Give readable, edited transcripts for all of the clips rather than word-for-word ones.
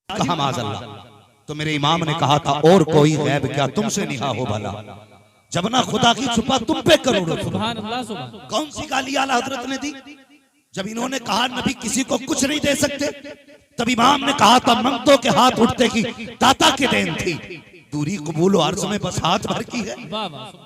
कहा माज़अल्लाह, तो मेरे इमाम ने कहा था और कोई गैब क्या तुमसे निहा हो भला, जब ना खुदा की छुपा तुम पे करोड़ों। सुभान अल्लाह, सुभान। कौन सी गाली आला हजरत ने दी? जब इन्होंने कहा नबी किसी को कुछ नहीं दे सकते, तब इमाम ने कहा था मंगतों के हाथ उठते की दाता की देन थी, दूरी कबूल अर्ज में बस हाथ भर की है।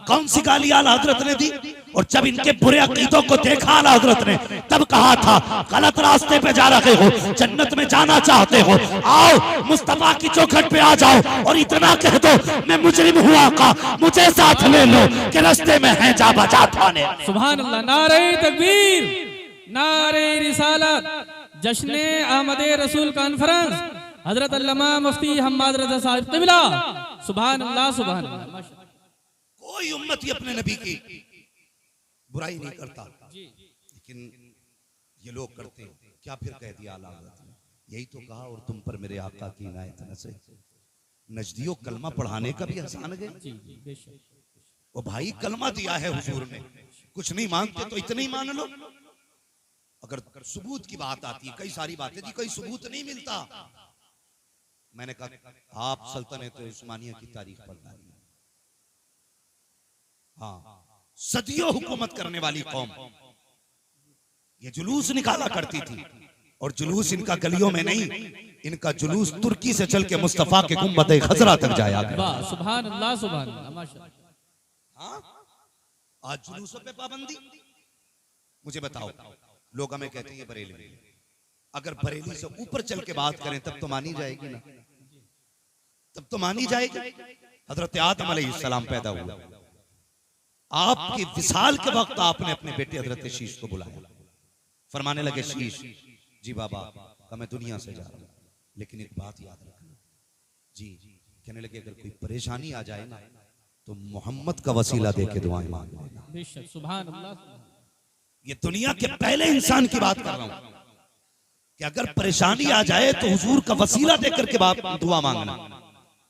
कौन सी गाली आला हजरत ने दी? और जब इनके बुरे अकीदों को देखा आला हजरत ने, तब कहा था गलत रास्ते पे जा रहे हो, जन्नत में जाना चाहते हो, आओ मुस्तफा की चौखट पे आ जाओ और इतना कह दो मैं मुजरिम हुआ का, मुझे साथ ले लो कि रास्ते में है जा बचा थाने। सुभान अल्लाह। नारे तकबीर, नारे रिसालत, जश्न आमदे रसूल कॉन्फ्रेंस, हजरत अल्लामा मुफ्ती हम्माद रज़ा साहिब क़िबला। सुभान अल्लाह, सुभान अल्लाह। कोई उम्मती अपने नबी की बुराई नहीं करता, लेकिन ये लोग करते हैं। क्या फिर कह दिया आला हज़रत ने? यही तो कहा और तुम पर मेरे आका की इनायत नज़र, नजदियों कलमा पढ़ाने का भी एहसान है। वो भाई कलमा दिया है हुजूर ने, कुछ नहीं मानते तो इतने ही मान लो। अगर सबूत की बात आती है, कई सारी बातें जी कोई सबूत नहीं मिलता। मैंने कहा आप सल्तनत उस्मानिया की तारीख पढ़ डालिए। हाँ, सदियों हुकूमत करने वाली कौम ये जुलूस निकाला करती थी, और जुलूस इनका गलियों में नहीं, इनका जुलूस तुर्की से चल के मुस्तफा के गुंबद खजरा तक जाया। सुभान अल्लाह, सुभान अल्लाह। हाँ, आज जुलूसों पे पाबंदी। मुझे बताओ, लोग हमें कहते हैं बरेली, अगर बरेली से ऊपर चल के बात करें तब तो मानी जाएगी ना, तब तो मानी जाएगी। हजरत आदम अलैहिस्सलाम पैदा हुआ, आपकी विसाल के वक्त आपने अपने बेटे हजरत शीश को बुलाया, फरमाने लगे शीश जी बाबा का मैं दुनिया से जा रहा हूं, लेकिन एक बात याद रखना जी। कहने लगे अगर कोई परेशानी आ जाए ना तो मोहम्मद का वसीला दे के दुआएं मांग लेना। सुभान अल्लाह। ये दुनिया के पहले इंसान की बात कर रहा हूं कि अगर परेशानी आ जाए तो हुजूर का वसीला देकर के बाप दुआ मांगना।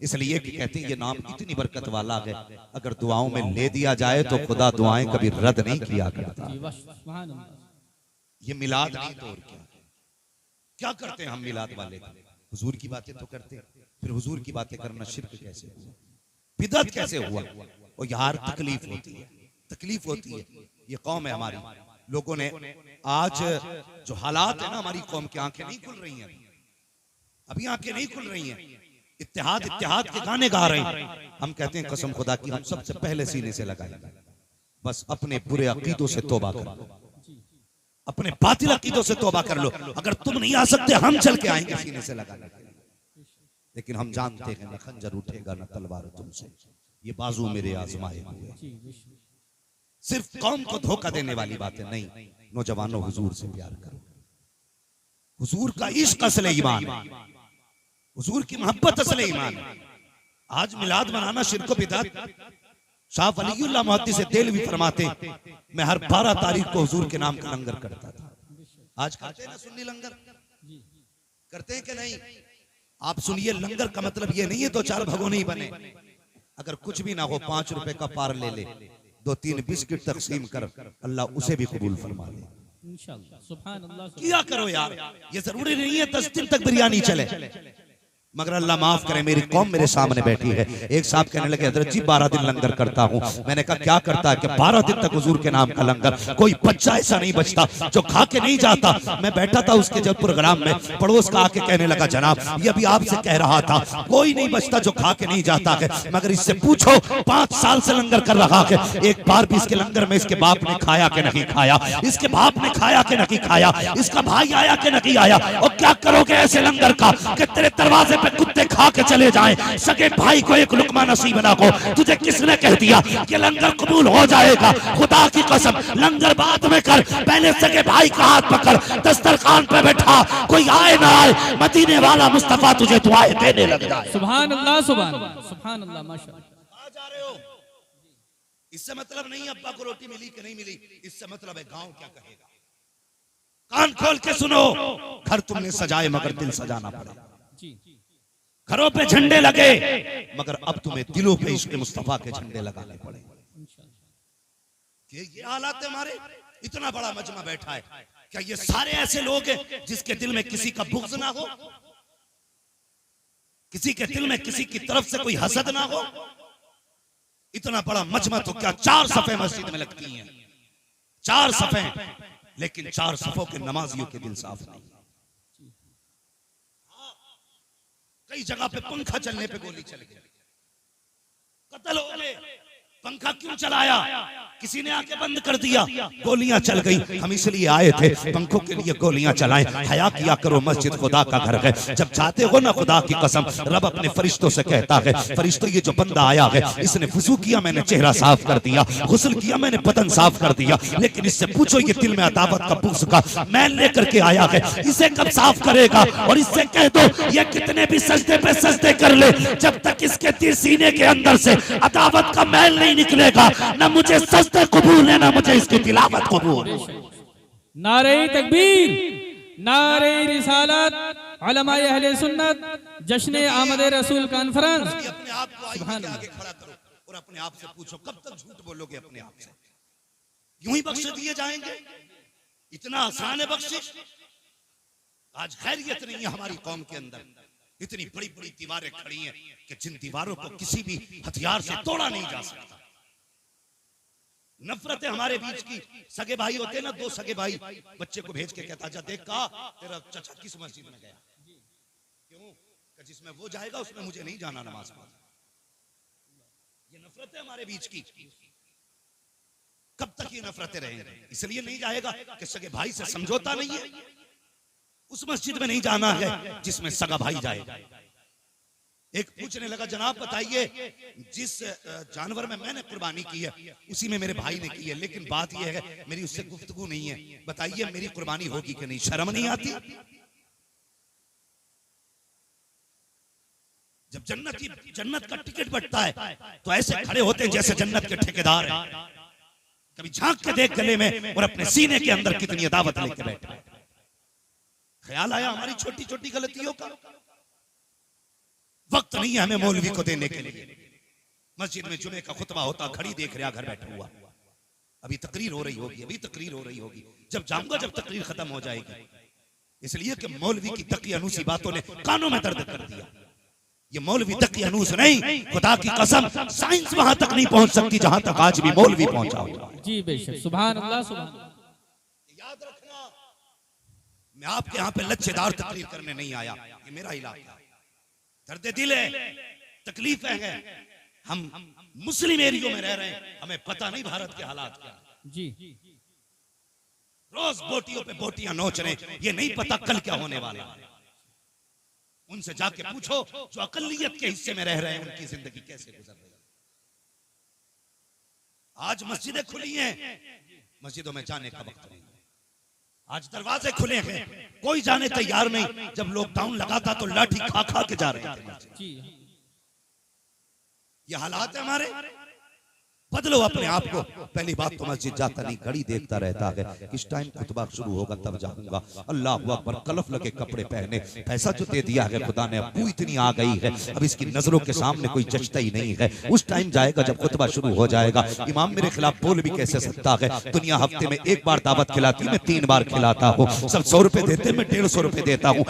इसलिए कि कहते हैं ये नाम इतनी बरकत वाला है, अगर दुआओं में ले दिया जाए तो खुदा दुआएं कभी रद्द नहीं किया करता। ये मिलाद नहीं तो और क्या करते हैं हम मिलाद वाले? हुजूर की बातें तो करते हैं, फिर हुजूर की बातें करना शिर्क कैसे हुआ, बिदअत कैसे हुआ? और यार तकलीफ होती है, तकलीफ होती है। ये कौम है हमारी, लोगों ने आज जो हालात है ना, हमारी कौम की आंखें नहीं खुल रही हैं, अभी आंखें नहीं खुल रही हैं। इत्तेहाद इत्तेहाद के गाने गा रहे हैं, हम कहते हैं कसम खुदा की हम सबसे पहले सीने से लगाएंगे। बस अपने बुरे अकीदों से तौबा कर लो, अपने बातिल अकीदों से तौबा कर लो। अगर तुम नहीं आ सकते हम चल के आएंगे सीने से लगाने, लेकिन हम जानते हैं न खंजर उठेगा न तलवार तुमसे, ये बाजू मेरे आजमाए हुए। सिर्फ कौम को धोखा देने वाली बातें नहीं। नौजवानों, हुजूर से प्यार करो, हुजूर का इश्क असले ईमान है, हुजूर की मोहब्बत असले ईमान है। आज मिलाद मनाना शिर्क बिदअत। शाह वलीउल्लाह मुहद्दिस देलवी फरमाते मैं हर 12 तारीख को हुजूर के नाम का लंगर करता था। आज करते हैं ना सुन्नी लंगर, करते हैं कि नहीं? आप सुनिए, लंगर का मतलब ये नहीं है दो चार भगोने ही बने। अगर कुछ भी ना हो, 5 रुपए का पार ले ले, 2-3 बिस्किट तकसीम कर, अल्लाह उसे भी कबूल फरमा ले इंशाअल्लाह। सुभान अल्लाह। किया करो यार, ये जरूरी नहीं है 10 दिन तक बिरयानी चले, मगर अल्लाह माफ करे मेरी कौम मेरे सामने बैठी है। एक साहब कहने लगे हजरत जी 12 दिन लंगर करता हूँ। मैंने कहा क्या करता है? कि 12 दिन तक हुजूर के नाम का लंगर, कोई बच्चा ऐसा नहीं बचता जो खा के नहीं जाता। मैं बैठा था उसके जब प्रोग्राम में, पड़ोस का आके कहने लगा जनाब ये अभी आपसे कह रहा था, कोई नहीं बचता जो खा के नहीं जाता है, मगर इससे पूछो 5 साल से लंगर कर रहा है, एक बार भी इसके लंगर में इसके बाप ने खाया कि नहीं खाया, इसके बाप ने खाया कि नहीं खाया, इसका भाई आया कि नहीं आया। और क्या करोगे ऐसे लंगर का कि तेरे दरवाजे पे कुत्ते खा के चले जाएं, सगे भाई को एक लुकमा नसीब ना हो। तुझे किसने कह दिया कि लंगर कबूल हो जाएगा? खुदा की कसम, लंगर बाद में कर, पहले सगे भाई का हाथ पकड़, दस्तरखान पे बैठा, कोई आए ना आए, मदीने वाला मुस्तफा तुझे दुआएं देने लग जाए। सुभान अल्लाह, सुभान अल्लाह, सुभान अल्लाह, माशाअल्लाह। आ जा रहे हो, इससे मतलब नहीं अब्बा को रोटी मिली कि नहीं मिली, इससे मतलब है गांव क्या कहेगा। कान खोल के सुनो, घर तुमने सजाए मगर दिल सजाना पड़ेगा। घरों पे झंडे लगे मगर अब तुम्हें दिलों पे इश्क़ मुस्तफा के झंडे लगाने पड़े। ये हालात है हमारे। इतना बड़ा मजमा बैठा है, क्या ये सारे ऐसे लोग हैं जिसके दिल में किसी का बुग़्ज़ ना हो? किसी के दिल में किसी की तरफ से कोई हसद ना हो। इतना बड़ा मजमा तो क्या 4 सफ़े मस्जिद में लगती हैं, 4 सफ़े, लेकिन 4 सफ़ों के नमाजियों के दिल साफ नहीं। कई जगह पे पंखा चलने पे गोली चल गई, कत्ल हो गए। पंखा क्यों चलाया? किसी ने आके बंद कर दिया, गोलियां चल गई। हम इसलिए आए थे पंखों के लिए गोलियां चलाएं। हया किया करो, मस्जिद खुदा का घर है। जब चाहते हो ना खुदा की कसम, रब अपने फरिश्तों से कहता है, फरिश्तों ये जो बंदा आया है इसने वुजू किया, मैंने चेहरा साफ कर दिया, गुस्ल किया, मैंने बदन साफ कर दिया, लेकिन इससे पूछो ये दिल में अदावत का बुग़्ज़ का मैल लेकर के आया है, इसे कब साफ करेगा? और इससे कह दो ये कितने भी सजदे पे सजदे कर ले, जब तक इसके दिल सीने के अंदर से अदावत का मैल नहीं निकलेगा, ना मुझे सजदे कबूल है, ना मुझे इसकी तिलावत कबूल। नारे तकबीर, नारे रिसालत, उलमाए अहले सुन्नत, जश्न आमद रसूल कॉन्फ्रेंस। अपने आप को आगे खड़ा करो और अपने आप से पूछो, कब तक झूठ बोलोगे अपने आप से? यूं ही बख्श दिए जाएंगे? इतना आसान है बख्शिश? आज खैरियत नहीं है हमारी कौम के अंदर। इतनी बड़ी बड़ी दीवारें खड़ी हैं कि जिन दीवारों को किसी भी हथियार से तोड़ा नहीं जा सकता। नफरत है हमारे बीच की। सगे भाई होते हैं ना, 2 सगे भाई, बच्चे को भेज के कहता जा देख का तेरा चचा किस मस्जिद में गया, क्यों? जिसमें वो जाएगा उसमें मुझे नहीं जाना नमाज पढ़ने। ये नफरत है हमारे बीच की। कब तक ये नफरतें रहेंगी? इसलिए नहीं जाएगा कि सगे भाई से समझौता नहीं है। उस मस्जिद में नहीं जाना है जिसमें सगा भाई जाए। एक पूछने लगा, जनाब बताइए जिस जानवर में मैंने कुर्बानी की है उसी में मेरे भाई ने की है, लेकिन बात यह है मेरी उससे गुफ्तगू नहीं है, बताइए मेरी कुर्बानी होगी कि नहीं? शर्म नहीं आती? जब जन्नत का टिकट बंटता है तो ऐसे खड़े होते हैं जैसे जन्नत के ठेकेदार हैं। कभी झांक के देख गले में और अपने सीने के अंदर कितनी अदावत लेके बैठे। ख्याल आया हमारी छोटी छोटी गलतियों का? वक्त नहीं है हमें मौलवी को देने के लिए। मस्जिद में जुमे का खुतबा होता, घड़ी देख रहा, घर बैठा हुआ, अभी तकरीर हो रही होगी, अभी तकरीर हो रही होगी, जब जाऊंगा जब तकरीर खत्म हो जाएगी। इसलिए कि मौलवी की तकियानूसी बातों ने कानों में दर्द कर दिया। ये मौलवी तकियानूस नहीं, खुदा की कसम साइंस वहां तक नहीं पहुंच सकती जहां तक आज भी मौलवी पहुंचा हुआ। जी बेशक, सुभान अल्लाह, सुभान। याद रखना, मैं आपके यहाँ पे लच्छेदार तकरीर करने नहीं आया, ये मेरा इलाका, दर्द दिल है, तकलीफ है। हम मुस्लिम एरियो में रह रहे हैं, हमें पता नहीं भारत के हालात क्या जी। रोज बोटियों पे बोटियां नोच रहे, ये नहीं पता कल क्या होने वाला। उनसे जाके पूछो जो अकलियत के हिस्से में रह रहे हैं उनकी जिंदगी कैसे गुजर रही है। आज मस्जिदें खुली हैं, मस्जिदों में जाने का वक्त नहीं। आज दरवाजे खुले हैं, कोई जाने तैयार नहीं। जब लॉकडाउन लगा था तो लाठी खा खा के जा रहे थे। ये हालात है हमारे। बदलो अपने आप को। पहली बात तो मस्जिद जाता नहीं, घड़ी देखता रहता है किस टाइम खुतबा शुरू होगा तब जाऊंगा। अल्लाह अकबर, कलफ लगे कपड़े पहने, पैसा जो दे दिया है खुदा ने, अब बू इतनी आ गई है, अब इसकी नजरों के सामने कोई जचता ही नहीं है। उस टाइम जाएगा जब खुतबा शुरू हो जाएगा। इमाम मेरे खिलाफ बोल भी कैसे सकता है? दुनिया हफ्ते में 1 बार दावत खिलाती, मैं 3 बार खिलाता हूँ। सब 100 रुपए देते, मैं 150 रुपए देता हूँ।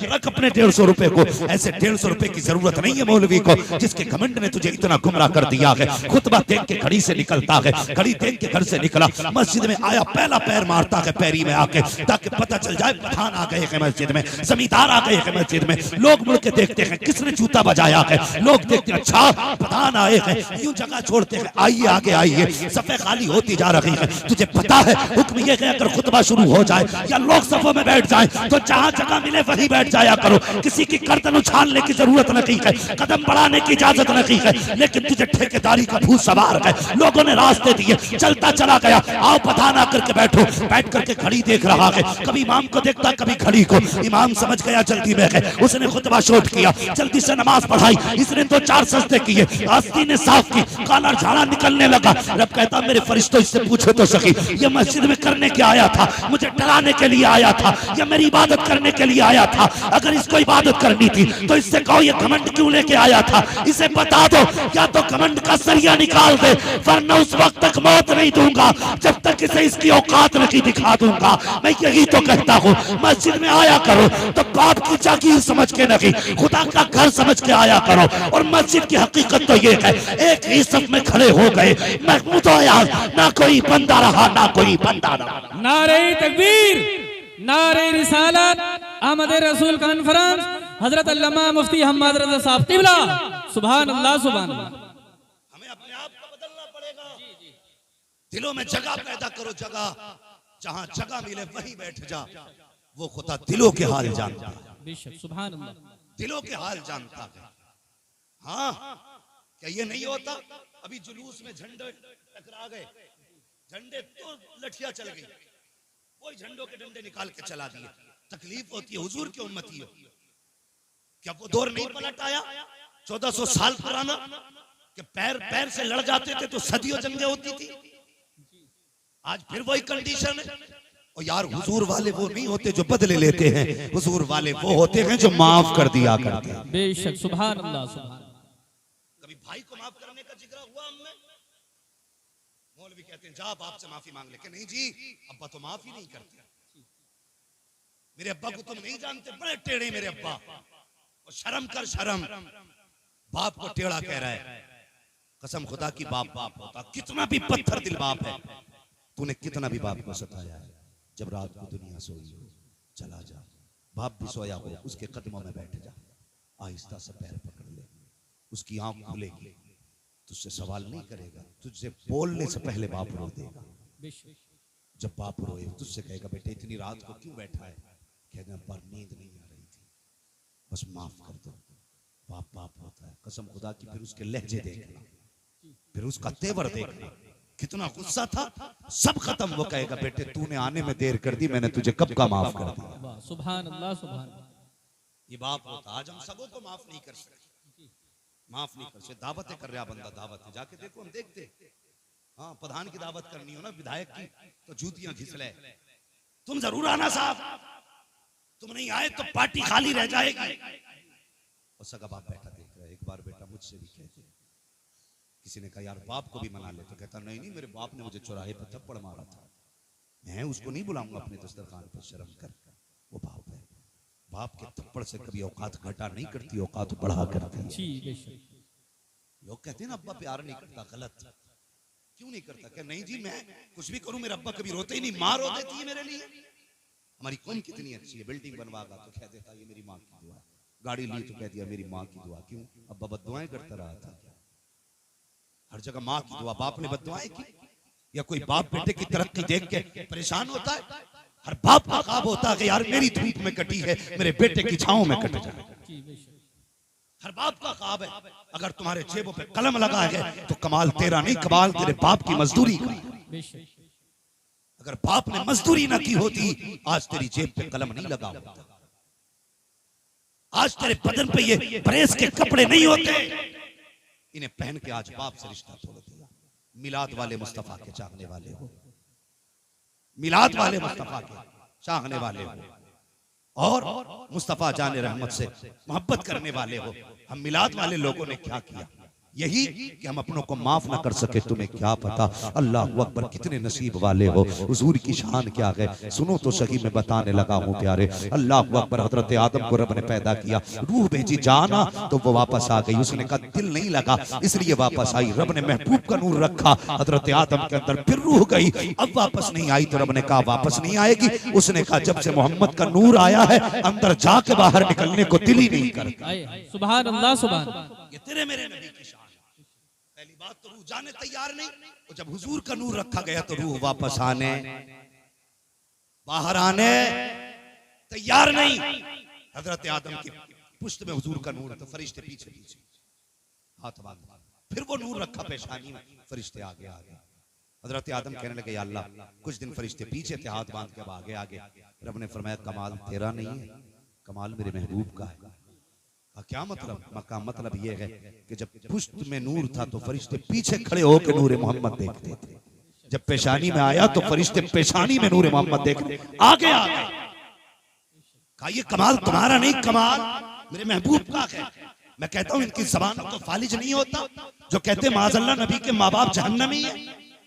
रख अपने 150 रुपए को। ऐसे 150 रुपए की जरूरत नहीं है मौलवी को, जिसके घमंड ने तुझे इतना गुमराह कर दिया है। खुतबा देख के घड़ी से निकलता है, घड़ी देख के घर से निकला, मस्जिद में आया, पहला पैर मारता है पैरी में आके, ताकि पता चल जाए पठान आ गए हैं मस्जिद में, जमींदार आ गए हैं मस्जिद में। लोग मुड़ के देखते हैं किसने जूता बजाया है, लोग देखते हैं अच्छा पठान आए हैं, यूं जगह छोड़ते हैं, आइए आगे आइए। सफे खाली होती जा रही है। तुझे पता है हुक्म ये है अगर खुतबा शुरू हो जाए या लोग सफों में बैठ जाए तो जहां जगह मिले वहीं बैठ जाया करो। किसी की गर्दन उछालने की जरूरत नहीं है, कदम बढ़ाने की इजाजत नहीं है, लेकिन तुझे ठेकेदारी का भूत सवार है। लोगों ने रास्ते दिए, चलता चला गया। आओ पठान आकर के बैठो। बैठ करके घड़ी देख रहा है, कभी इमाम को देखता कभी घड़ी को। इमाम समझ गया जल्दी में है, उसने खुतबा शॉर्ट किया, जल्दी से नमाज पढ़ाई। इसने 2-4 सजदे किए, आस्तीन ने साफ की, काला झाड़ा निकलने लगा। रब कहता मेरे फरिश्तों इससे पूछो तो सही, ये मस्जिद में करने क्या आया था? मुझे डराने के लिए आया था या मेरी इबादत करने के लिए आया था? अगर इसको इबादत करनी थी तो इससे कहो ये घमंड क्यों लेके आया था? इसे बता दो, या तो घमंड का सरिया निकाल दे वरना उस वक्त तक मौत नहीं दूंगा जब तक इसे इसकी औकात नहीं दिखा दूंगा। मैं यही तो कहता हूँ, मस्जिद में आया करो तो बाप की जागीर समझ के नहीं, खुदा का घर समझ के आया करो। और मस्जिद की हकीकत तो ये है, एक ही सफ में खड़े हो गए, महमूद आयाज, ना कोई बंदा रहा ना कोई बंदा रहा। नारे तकबीर, नारे रिसालत, अहमद रसूल कॉन्फ्रेंस, हजरत अल्लामा मुफ्ती हम्माद रज़ा साहब क़िबला। सुभान अल्लाह, सुभान अल्लाह। हमें अपने आप को बदलना पड़ेगा। दिलों में जगह पैदा करो, जगह, जहां जगह मिले वहीं बैठ जा। वो खुदा दिलों के हाल जानता है, बेशक, सुभान अल्लाह। दिलों के हाल जानता है। हाँ, क्या ये नहीं होता? अभी जुलूस में झंडे टकरा गए, झंडे तो लठिया चल गई, कोई झंडों के डंडे निकाल के चला दिए। तकलीफ होती है, हुजूर की उम्मती हो। क्या वो दौर नहीं पलट आया 1400 साल पुराना कि पैर पैर से लड़ जाते थे तो सदियों जंगें होती थी? आज फिर वही कंडीशन है। और यार, हुजूर वाले वो नहीं होते जो बदले लेते हैं, हुजूर वाले वो होते हैं जो माफ कर दिया करते हैं। बेशक, सुभान अल्लाह, सुभान। कभी भाई को माफ करने का जिक्र हुआ हमने? मौलवी कहते हैं जा बाप से माफी मांग ले, कि नहीं जी अब्बा तो माफी नहीं करते, मेरे अब्बा को तुम नहीं जानते, बड़े टेढ़े मेरे अब्बा। और शर्म कर, शर्म, बाप को टेढ़ा कह रहा है। कसम खुदा की बाप बाप होता, कितना भी पत्थर दिल बाप है, तूने कितना भी बाप को सताया है। जब रात को दुनिया सोई हो, चला जा, बाप भी सोया हो, उसके कदमों में बैठ जा, आहिस्ता से पैर पकड़ ले, उसकी आंख खुलेगी, तुझसे सवाल नहीं करेगा, तुझसे बोलने से पहले बाप रो देगा। जब बाप रोए तुझसे कहेगा बेटे इतनी रात को क्यों बैठा है? कहना पर नींद नहीं आ रही थी, बस माफ कर दो। बाप बाप होता है, कसम खुदा की। फिर उसके लहजे देखना, फिर उसका तेवर देखना, कितना गुस्सा था सब खत्म। वो कहेगा बेटे तूने आने में देर कर दी, मैंने तुझे कब का माफ कर दिया। सुभान अल्लाह, सुभान अल्लाह। ये बाप होता। आज हम सबों को माफ नहीं कर सकते, माफ नहीं कर सकते। दावतें कर रहा बंदा, दावत है, जाके देखो, हम देखते। हाँ, प्रधान की दावत करनी हो ना, विधायक की, तो जूतियां घिसले। तुम जरूर आना साहब, तुम नहीं आए तो पार्टी खाली रह जाएगी। और सगा बाप बैठा देख रहा है। एक बार बेटा मुझसे भी कहते, किसी ने कहा यार बाप को भी मना ले, तो कहता नहीं नहीं, मेरे बाप ने मुझे चौराहे पर थप्पड़ मारा था, मैं उसको नहीं बुलाऊंगा अपने दस्तरखान पर, शर्म कर, वो बाप है। बाप के थप्पड़ से कभी औकात घटा नहीं करती, औकात बढ़ा करती है। लोग कहते हैं ना अब्बा प्यार नहीं करता, गलत। क्यों नहीं करता? क्या नहीं जी मैं कुछ भी करूं मेरा अब्बा कभी रोते ही नहीं, माँ रो देती है मेरे लिए। हमारी कौम कितनी अच्छी है, बिल्डिंग बनवागा तो कह देता ये मेरी माँ की दुआ, गाड़ी ली तो कह दिया मेरी माँ की दुआ। क्यों? अब्बा बद्दुआएं करता रहा था क्या? हर जगह माँ की दुआ। बाप ने बद्दुआएं की? या कोई बाप बेटे की तरक्की देख के परेशान होता है? हर बाप का ख्वाब होता है कि यार मेरी धूप में कटी है, मेरे बेटे की छांव में कट जाए। हर बाप का ख्वाब है। अगर तुम्हारे जेबों पे कलम लगा है तो कमाल तेरा नहीं, कमाल तेरे बाप की मजदूरी का। अगर बाप ने मजदूरी ना की होती आज तेरी जेब पे कलम नहीं लगा होता, आज तेरे बदन पे ये प्रेस के कपड़े नहीं होते। इन्हें पहन के आज बाप से रिश्ता तोड़ दिया। मिलाद वाले मुस्तफा के चाहने वाले हो, मिलाद वाले मुस्तफा के चाहने वाले हो, और मुस्तफा जाने रहमत से मोहब्बत करने वाले हो। हम मिलाद वाले लोगों ने क्या किया? यही कि हम अपनों को माफ ना कर सके। तुम्हें क्या पता अल्लाह अकबर कितने नसीब वाले हो, हुजूर की शान क्या है। सुनो तो सही मैं बताने लगा हूँ प्यारे। अल्लाह अकबर, हजरत आदम को रब ने पैदा किया, रूह भेजी जाना तो वो वापस आ गई। उसने कहा दिल नहीं लगा इसलिए वापस आई। रब ने महबूब का नूर रखा हजरत आदम के अंदर, फिर रूह गई, अब वापस नहीं आई। तो रब ने कहा वापस नहीं आएगी। उसने कहा जब से मोहम्मद का नूर आया है अंदर जाके बाहर निकलने को दिल ही नहीं करता। सुभान अल्लाह, सुभान अल्लाह। ये तेरे मेरे नबी की शान। पहली बात तो रूह जाने तैयार नहीं, और जब हुजूर का नूर रखा गया तो रूह वापस आने बाहर आने तैयार नहीं। हजरत आदम की पुश्त में हुजूर का नूर, तो फरिश्ते पीछे पीछे हाथ बांध, फिर वो नूर रखा पेशानी में, फरिश्ते आगे आगे। हजरत आदम कहने लगे या अल्लाह, कुछ दिन फरिश्ते पीछे थे हाथ बांध के, अब आगे आगे। रब ने फरमाया कमाल तेरा नहीं है, कमाल मेरे महबूब का है। क्या मतलब? मका मतलब ये है कि जब पुश्त में नूर था तो फरिश्ते पीछे खड़े होकर नूर मोहम्मद देखते थे, जब पेशानी में आया तो फरिश्ते पेशानी में नूर मोहम्मद देखते आगे आ गए। कहा ये कमाल तुम्हारा नहीं, कमाल मेरे महबूब का है। मैं कहता हूं इनकी जबानों को फालिज नहीं होता जो कहते माज़अल्लाह नबी के माँ बाप जहन्नमी है।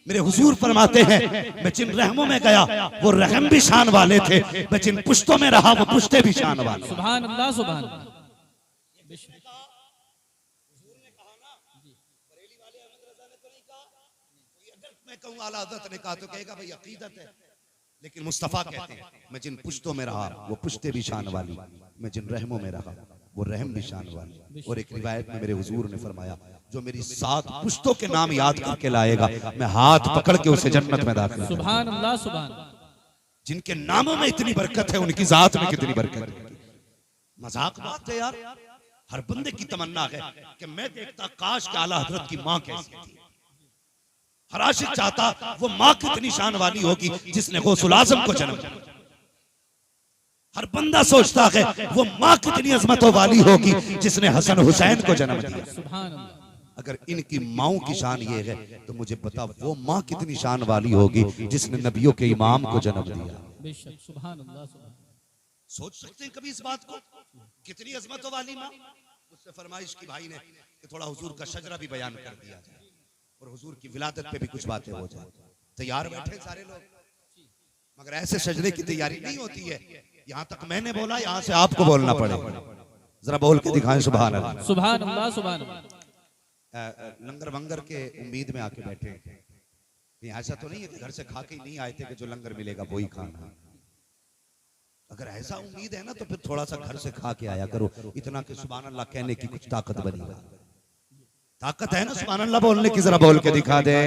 मेरे हुजूर फरमाते हैं मैं जिन रहमों में गया वो रहम भी शान वाले थे, मैं जिन पुश्तों में रहा वो पुश्ते भी शान वाले। सुभान अल्लाह सुभान अल्लाह। मैं कहूँ आला हज़रत ने कहा तो कहेगा भाई अकीदत है, लेकिन मुस्तफा कहते हैं मैं जिन पुश्तों में रहा वो पुश्ते भी शान वाली, मैं जिन रहमों में रहा वो रहम भी शान वाली। और एक रिवायत में मेरे हुजूर ने फरमाया जो मेरी 7 पुश्तों के नाम याद करके लाएगा मैं हाथ पकड़ के उसे जन्नत में दाखिल। सुभान अल्लाह सुभान। जिनके नामों में इतनी बरकत है उनकी जात में कितनी बरकत है। मजाक बात है यार, हर बंदे की तमन्ना है कि मैं देखता काश के आला हजरत की माँ कैसी थी। हर आशिक चाहता वो माँ कितनी शान वाली होगी जिसने गौसुल आज़म को जन्म दिया। हर बंदा सोचता है वो माँ कितनी अजमतों वाली होगी जिसने हसन हुसैन को जन्म दिया। सुभान अल्लाह। अगर इनकी माओं की शान ये है तो मुझे पता वो माँ कितनी शान वाली होगी जिसने नबियों के इमाम को जन्म दिया। बेशक सुभान अल्लाह सुभान। सोच सकते हैं कभी इस बात को, कितनी अजमतों वाली माँ। मुझसे फरमाइश की भाई ने कि थोड़ा हुजूर का शजरा भी बयान कर दिया जाए और हुजूर की विलादत पे भी कुछ बातें हो जाए। तैयार बैठे सारे लोग, मगर ऐसे शजरे की तैयारी नहीं होती है। यहाँ तक मैंने बोला, यहाँ से आपको बोलना पड़ेगा। जरा बोल के दिखाएं सुभान अल्लाह। सुभान अल्लाह सुभान अल्लाह। लंगर वंगर के उम्मीद में आके बैठे हैं। ऐसा तो नहीं है कि घर से खा के ही नहीं आए थे कि जो लंगर मिलेगा वही खाना। अगर ऐसा उम्मीद है ना तो फिर थोड़ा सा घर से खा के आया करो, इतना कि सुभान अल्लाह कहने की कुछ ताकत बनी। ताकत है ना सुभान अल्लाह बोलने की, जरा बोल के दिखा दे।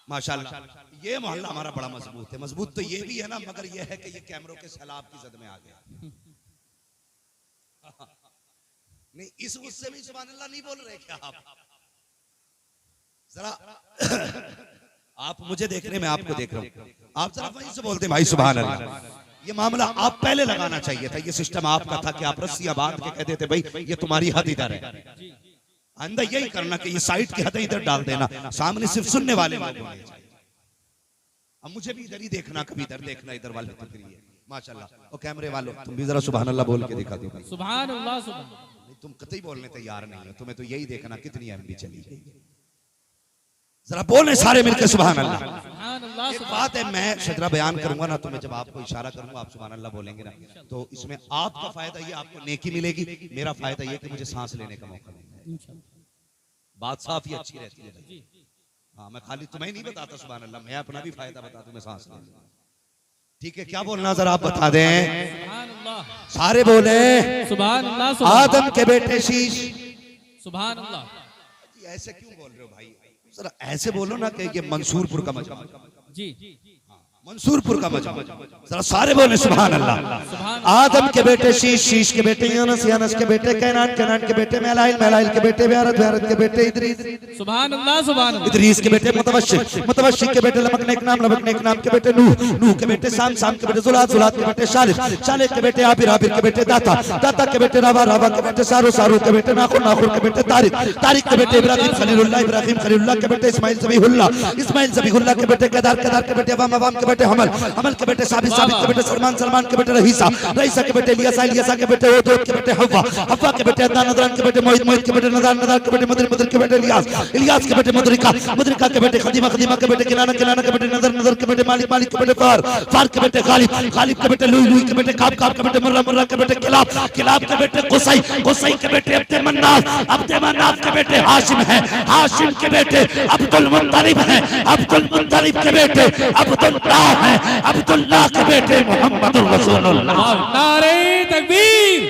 माशाल्लाह ये मोहल्ला हमारा बड़ा मजबूत है। मजबूत तो ये भी है ना, मगर ये है कि ये कैमरों के सैलाब की जद में आ गया। नहीं इस गुस्से में सुभान अल्लाह नहीं बोल रहे क्या आप? जरा आप मुझे देख रहे, मैं आपको देख रहा हूँ। आप जरा वहीं से बोलते भाई सुभान अल्लाह। ये मामला आप पहले लगाना चाहिए था, ये सिस्टम आपका था कि आप रस्सियां बांध के कहते थे भाई ये तुम्हारी हद इधर है। आइंदा यही करना कि ये साइड की हदें इधर डाल देना, सामने सिर्फ सुनने वाले लोग होने चाहिए। अब मुझे भी इधर ही देखना, कभी इधर देखना, इधर वाले तो फिर ये माशाल्लाह। और कैमरे वालों तुम भी जरा सुभान अल्लाह बोल के दिखा दो। सुभान अल्लाह सुभान। तुम कतई बोलने तैयार नहीं हो, तुम्हें तो यही देखना कितनी एमबी चली गई। जरा बोले सारे मिलकर सुभान अल्लाह। सुभान अल्लाह। एक बात है, मैं शजरा बयान करूंगा ना तो मैं जब आपको इशारा करूंगा आप सुभान अल्लाह बोलेंगे ना, तो इसमें आपका फायदा ये आपको नेकी मिलेगी, मेरा फायदा ये कि मुझे सांस लेने का मौका मिलेगा। बात साफ ही अच्छी रहती है। हाँ मैं खाली तुम्हें नहीं बताता सुभान अल्लाह, मैं अपना भी फायदा बता दूं, मैं सांस ले। ठीक है क्या बोलना जरा आप बता दें। सुभान अल्लाह। सारे बोले सुभान अल्लाह। आदम के बेटे शीश। सुभान अल्लाह। ऐसे क्यों बोल रहे हो भाई? जरा ऐसे बोलो ना कि ये मंसूरपुर का मजमा। जी मंसूरपुर का मजमा। जरा सारे बोले सुभान अल्लाह। आदम के बेटे शीश, शीश के बेटे यूनुस, यूनुस के बेटे कैनान, कैनान के बेटे मेलाइल, मेलाइल के बेटे ब्यारत, ब्यारत के बेटे इदरीस। सुभान अल्लाह सुभान अल्लाह। इदरीस के बेटे मुतवश्शिर, मुतवश्शिर के बेटे लमकनेक नाम, लमकनेक नाम के बेटे नूह, नूह के बेटे साम, साम के बेटे जुलात, जुलात के बेटे शालिफ, शालिफ के बेटे आबिर, आबिर के बेटे दाता, दाता के बेटे रावा, रावा के बेटे सारू, सारू के बेटे नाखुर, नाखुर के बेटे तारिक, तारिक के बेटे इब्राहिम खलीलुल्लाह, इब्राहिम खलीलुल्लाह के बेटे इस्माइल ज़बीहुल्लाह, इस्माइल ज़बीहुल्लाह के बेटे केदार, केदार के बेटे अवाम, अवाम के बेटे हमल, हमल के बेटे साबित, साबित के बेटे सलमान, सलमान के बेटे रहीसा, रहीसा के बेटे इलियासा, इलियासा के बेटे ओदोद के बेटे हव्वा, हव्वा के बेटे अदनान, अदनान के बेटे मोहित, मोहित के बेटे नदान, नदान के बेटे मदर, मदर के बेटे इलियास, इलियास के बेटे मुदरिका, मुदरिका के बेटे खदीमा, खदीमा के बेटे किनाना, किनाना के बेटे नजर, नजर के बेटे मालिक, मालिक के बेटे फार, फार के बेटे गालिब, गालिब के बेटे लुई, लुई के बेटे काब, काब के बेटे मुर्रा, मुर्रा के बेटे किलाब, किलाब के बेटे कुसै, कुसै के बेटे अब्दे मन्नाफ, अब्दे मन्नाफ के बेटे हाशिम है, हाशिम के बेटे अब्दुल मुत्तलिब है, अब्दुल मुत्तलिब के बेटे अब्दुल्लाह है, अब्दुल्लाह के बेटे मोहम्मद रसूलुल्लाह। नारे तकबीर,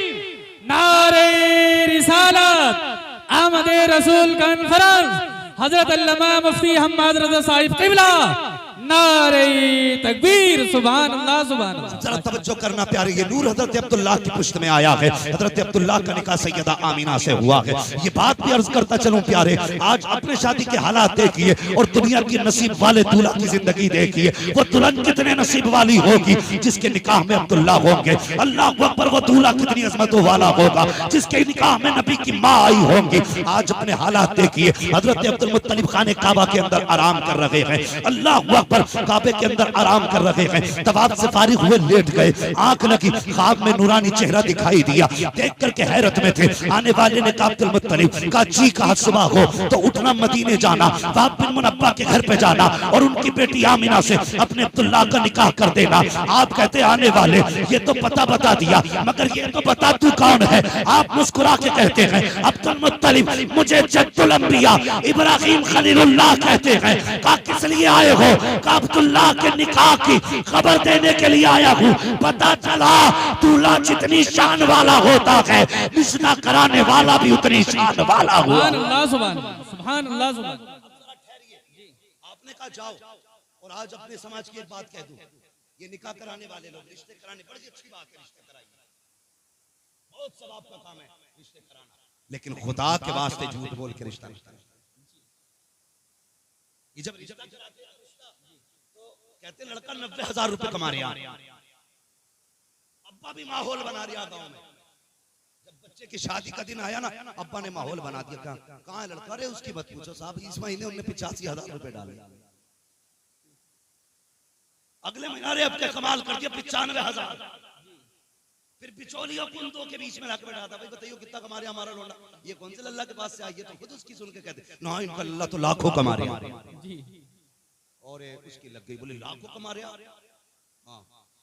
नारे रिसालत, आमद रसूल कॉन्फ्रेंस, हजरत अल्लामा मुफ्ती हम्माद रज़ा साहिब क़िबला, नारे तकबीर, सुभान अल्लाह सुभान अल्लाह। जरा तवज्जो करना प्यारे, ये नूर हजरत अब्दुल्लाह की पुश्त में आया है। हजरत अब्दुल्लाह का निकाह सैयदा आमीना से हुआ है। ये बात भी अर्ज करता चलूं प्यारे, आज अपने शादी के हालात देखिए और दुनिया की नसीब वाले दूल्हा की जिंदगी देखिए। वो दुल्हन कितने नसीब वाली होगी जिसके निकाह में अब्दुल्लाह होंगे। अल्लाह अकबर, वो दूल्हा कितनी अजमतों वाला होगा जिसके निकाह में नबी की माँ आई होंगी। आज अपने हालात देखिए, हजरत अब्दुल मुत्तलिब खाने काबा के अंदर आराम कर रहे हैं। अल्लाह पर काबे के अंदर आराम कर रहे हैं, तवाफ से फारिग हुए लेट गए, आंख लगी, ख्वाब में नूरानी चेहरा दिखाई दिया, देख करके हैरत में थे। आने वाले ने कहा अब्दुल मुत्तलिब का जी कहा सुबह हो तो उठना, मदीने जाना, बाप बिन मुनब्बा के घर पे जाना और उनकी बेटी आमिना से अपने अब्दुल्लाह का निकाह कर देना। आप कहते आने वाले ये तो पता बता दिया, मगर ये तो बता तू कौन है। आप मुस्कुरा के कहते हैं अब्दुल मुत्तलिब मुझे जद्दुल अंबिया इब्राहिम खलीलुल्लाह कहते हैं। कहा किस लिए आए हो? कहा अब्दुल्लाह के निकाह की खबर देने के लिए आया हूँ। पता चला दूल्हा जितनी शान वाला होता है, रिश्ता कराने वाला भी उतनी शान वाला हुआ। सुभान अल्लाह, सुभान सुभान अल्लाह, सुभान। आपने कहा जाओ, और आज अपने समाज की एक बात कह दूं, ये निकाह कराने वाले लोग रिश्ते कराने, बड़ी अच्छी बात है, रिश्ते कराइए, बहुत सवाब का काम है रिश्ते कराना, लेकिन खुदा के वास्ते झूठ बोल के रिश्ता नहीं कराना। ये जब रिश्ता कराते हैं तो कहते हैं लड़का 90,000 रुपए कमा रहा, अब्बा भी माहौल बना रहा गांव में। जब बच्चे की शादी का दिन आया ना, अब्बा ने माहौल बना दिया। कहाँ है लड़का? अरे उसकी मत पूछो साहब, इस महीने उन्होंने 85,000 रुपए डाले, अगले महीने अरे अब क्या कमाल कर दिया 95,000। फिर बिचौलियों को उन दो के बीच में लाके बैठा था, भाई बताइए कितना कमा रहा हमारा लोंडा, ये कौन से लल्ला के पास से आई है? तो खुद उसकी सुन के कहते ना इनका लल्ला तो लाखों कमा रहे हैं, और उसकी लग गई, बोले लाखों कमा रहे हैं। हाँ,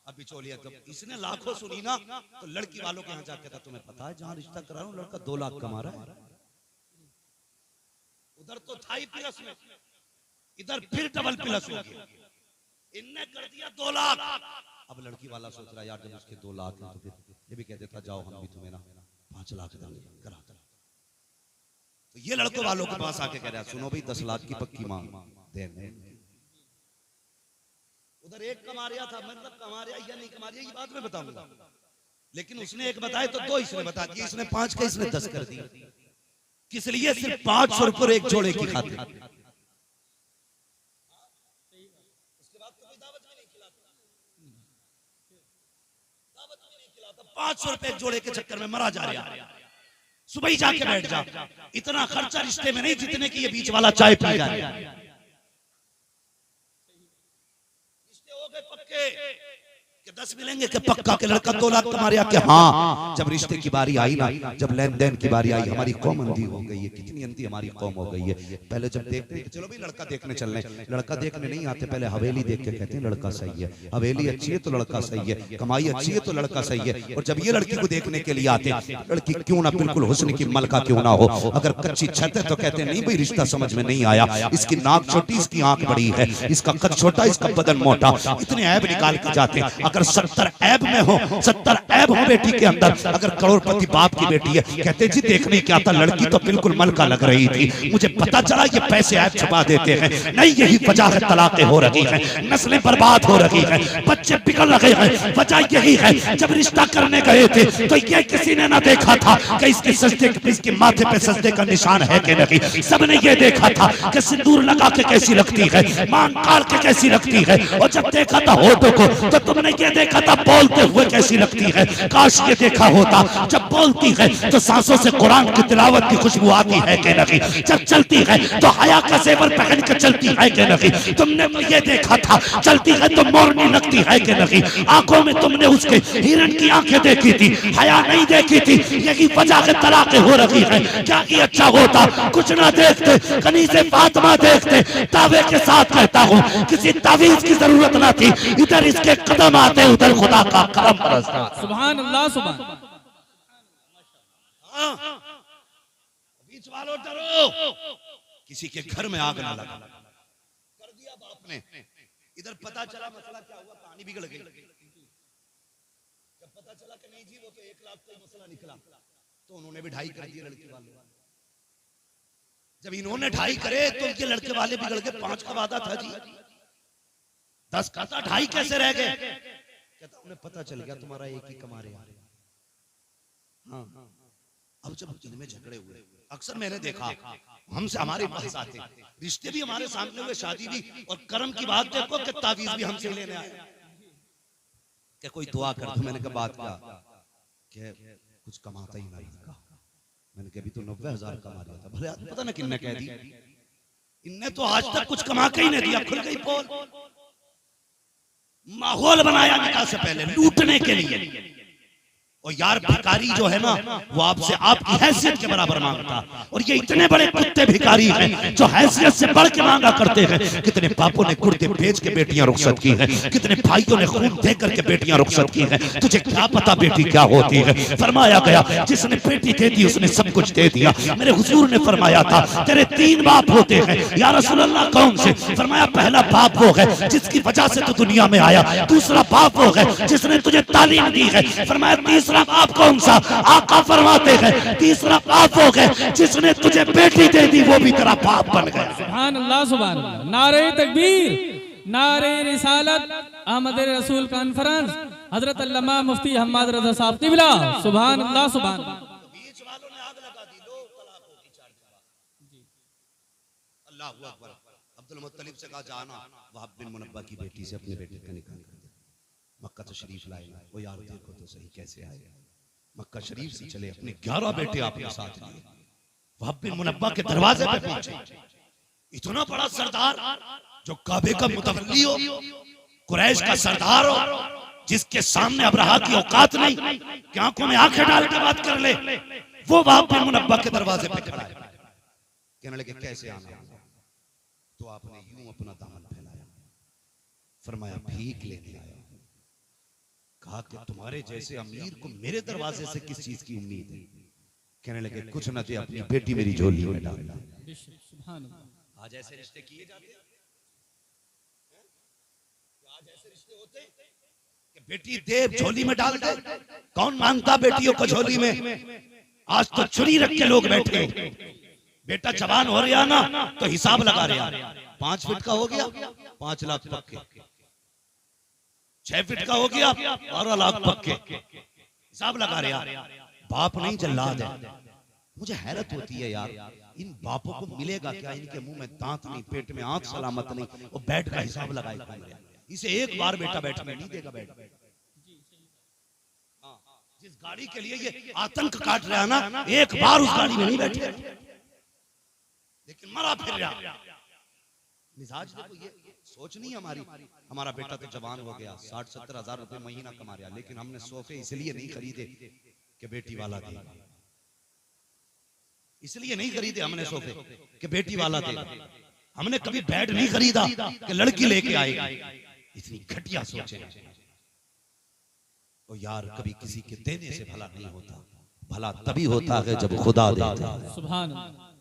अब बिचौलिया जब इसने लाखों सुनी ना, तो लड़की वालों के यहाँ जाके था, तुम्हें पता है जहाँ रिश्ता करा रहा हूँ लड़का 2 लाख कमा रहा है। उधर तो था ही प्लस में, इधर फिर डबल प्लस हो गया, इनने कर दिया 2 लाख। अब लड़की वाला सोच रहा यार जब उसके 2 लाख है तो फिर ये भी कह देता जाओ हम भी तुम्हें ना 5 लाख देंगे, करा। तो ये लड़कों वालों के पास आके कह रहा सुनो भाई 10 लाख की पक्की मांग देंगे। उधर एक कमा रहा था, मतलब कमा रहा या नहीं कमा रहा ये बात मैं बताऊंगा, लेकिन उसने एक बताया तो 2 इसने बता दिए, इसने 5 का इसने 10 कर दिया। किस लिए? सिर्फ 500 रुपये एक जोड़े की खातिर। उसके बाद कोई दावत भी नहीं खिलाता, 500 रुपए एक जोड़े के चक्कर में मरा जा रहा है। सुबह ही जाके बैठ जा, इतना खर्चा रिश्ते में नहीं जितने की ये बीच वाला चाय पी जा रहा है। कि 10 मिलेंगे कि पक्का के लड़का 2 लाख कमा रहा, कि हाँ जब रिश्ते की बारी आई ना, जब लेन देन की बारी आई, हमारी कौम अंधी हो गई है, कितनी अंधी हमारी कौम हो गई है। पहले जब देखते चलो भाई लड़का देखने चलने, लड़का देखने नहीं आते, पहले हवेली देख के कहते हैं लड़का सही है, हवेली अच्छी है तो लड़का सही है, कमाई अच्छी है तो लड़का सही है। और जब ये लड़की को देखने के लिए आते, लड़की क्यों ना बिल्कुल हुस्न की मलका क्यों ना हो, अगर कच्ची छत है तो कहते नहीं भाई रिश्ता समझ में नहीं आया, इसकी नाक छोटी, इसकी आंख बड़ी है, इसका कद छोटा, इसका बदन मोटा, इतने ऐब निकाल के जाते। अगर 70 ऐब में हो, 70 ऐब हो बेटी के अंदर, अगर करोड़पति बाप की बेटी है, कहते जी देखने क्या था, लड़की तो बिल्कुल मलका लग रही थी, मुझे पता चला ये पैसे ऐब छुपा देते हैं। नहीं, यही वजह है तलाकें हो रही हैं, नस्लें बर्बाद हो रही हैं, बच्चे बिगड़ रहे हैं, वजह यही है। जब रिश्ता करने गए थे तो ये किसी ने ना देखा था कि इसके सजदे, इसके माथे पे सजदे का निशान है कि नहीं, सबने ये देखा था कि सिंदूर लगा के कैसी लगती है, मांग काट के कैसी लगती है, और जब देखा था होठों को तो तुमने ये देखा था बोलते हुए कैसी लगती है। काश ये देखा होता जब बोलती है तो सांसों से कुरान की तिलावत की खुशबू आती है कि नहीं, जब चलती है तो हया का जेवर पहन कर चलती है कि नहीं, तुमने ये देखा था चलती है तो मोरनी लगती है कि नहीं, आंखों में तुमने उसके हिरण की आंखें देखी थी, हया नहीं देखी थी। यही वजह से तलाकें हो रही है। क्या ही अच्छा होता कुछ ना देखते, कनीज़े फातिमा देखते। दावे के साथ कहता हूँ किसी तावीज की जरूरत ना थी, इधर इसके कदम आते उधर खुदा का करम बरसता। सुभान अल्लाह, सुभान। बीच वालों डरो, किसी के घर में आग ना लगा, कर दिया बाप ने। इधर पता चला मसला क्या हुआ, कहानी बिगड़ गई। जब पता चला कि नहीं जी वो तो 1 लाख का मसला निकला, तो उन्होंने भी 2.5 कर दिए लड़के वाले। जब इन्होंने 2.5 करे तो उनके लड़के वाले बिगड़ गए। 5 का वादा था जी, 10 का था, 2.5 कैसे रह गए? कहता उन्हें पता चल गया तुम्हारा एक ही कमा रहे। हाँ, अब जब इनमें झगड़े हुए, अक्सर मैंने देखा हमसे हमारे पास आते, रिश्ते भी हमारे सामने हुए, शादी भी, और कर्म की बात देखो कि तावीज भी हमसे लेने आए कि कोई दुआ कर दो। मैंने कहा बात क्या, कुछ कमाता ही नहीं। मैंने कहा अभी तो 90,000 कमा रहा था, भले पता ना किन्ने कह दी। इनने तो आज तक कुछ कमा के ही नहीं दिया, खुल गई पोल। माहौल बनाया निकाह से पहले लूटने के लिए। और यार भिखारी जो है ना वो आपसे आपकी हैसियत के बराबर मांगता, और ये इतने बड़े कुत्ते भिखारी हैं जो हैसियत से बढ़ के मांगा करते हैं। कितने बापों ने कुर्ते बेच के बेटियां रुखसत की हैं, कितने भाइयों ने खून दे करके बेटियां रुखसत की हैं। तुझे क्या पता बेटी क्या होती है। फरमाया गया जिसने बेटी दे दी उसने सब कुछ दे दिया। मेरे हुजूर ने फरमाया था तेरे 3 बाप होते हैं। या रसूल अल्लाह कौन से? फरमाया पहला बाप वो है जिसकी वजह से तू दुनिया में आया, दूसरा बाप वो है जिसने तुझे तालीम दी है। फरमाया तीसरा बाप कौन सा? आका फरमाते हैं तीसरा बाप हो गए जिसने तुझे बेटी दे दी, वो भी तेरा बाप बन गया। सुभान अल्लाह सुभान अल्लाह। नारे तकबीर, नारे रिसालत, अहमद रसूल कॉन्फ्रेंस, हजरत अल्लामा मुफ्ती हम्माद रजा साहब क़िबला। सुभान अल्लाह सुभान अल्लाह। बीच वालों ने आग लगा दी, लो तलाक होगी 4 जगह। अल्लाहू अकबर। अब्दुल मुत्तलिब से कहा जाना वहाब बिन मुनब्बा की बेटी से अपने बेटे का निकाह कर दे। मक्का तशरीफ लाए। वो यार देखो तो सही कैसे आए। मक्का शरीफ से चले, अपने 11 बेटे आपके साथ लिए वहाब बिन मुनब्बा के दरवाजे पे पहुंचे। इतना बड़ा सरदार जो काबे का मुतवल्ली हो, कुरैश का सरदार हो, जिसके सामने अब्रहा की औकात नहीं कि आंखों में आंखें डाल के बात कर ले, वो वहाब बिन मुनब्बा के दरवाजे पे खड़ा है। कहने लगे कैसे आना? तो आपने यूं अपना दामन फैलाया, फरमाया भीख लेने आया। कहा कि तुम्हारे जैसे अमीर को मेरे दरवाजे से किस चीज की उम्मीद है? कहने लगे कुछ न दे, अपनी बेटी मेरी झोली में डाल। आज ऐसे रिश्ते किए जाते हैं? आज ऐसे रिश्ते होते हैं कि बेटी दे झोली में डाल दे? कौन मांगता बेटियों को झोली में? आज तो छुरी रख के लोग बैठे। बेटा जवान हो रहा ना तो हिसाब लगा रहा, 5 फीट का हो गया 5 लाख पक्के, 6 फीट का हो गया 12 लाख पक्के, हिसाब लगा रहा। बाप नहीं जल्लाद है। मुझे हैरत होती है यार, इन बापों को मिलेगा क्या? इनके मुंह में दांत नहीं, पेट में आंख सलामत नहीं, वो बेड का हिसाब लगाए। इसे एक बार बेटा बैठने नहीं देगा। बेड जिस गाड़ी के लिए ये आतंक काट रहा है ना, एक बार उस गाड़ी में नहीं बैठे, लेकिन मरा फिर रहा। मिजाज देखो, ये सोच नहीं हमारी। हमारा बेटा तो जवान हो गया, 60-70 हजार रुपए महीना कमा रहा, लेकिन हमने सोफे इसलिए नहीं खरीदे कि बेटी वाला दे। इसलिए नहीं खरीदे हमने सोफे कि बेटी वाला दे। हमने कभी बेड नहीं खरीदा कि लड़की लेके आएगी। इतनी घटिया सोचे। तो यार कभी किसी के देने से भला नहीं होता, भला तभी होता है जब खुदा देता है। सुभान अल्लाह।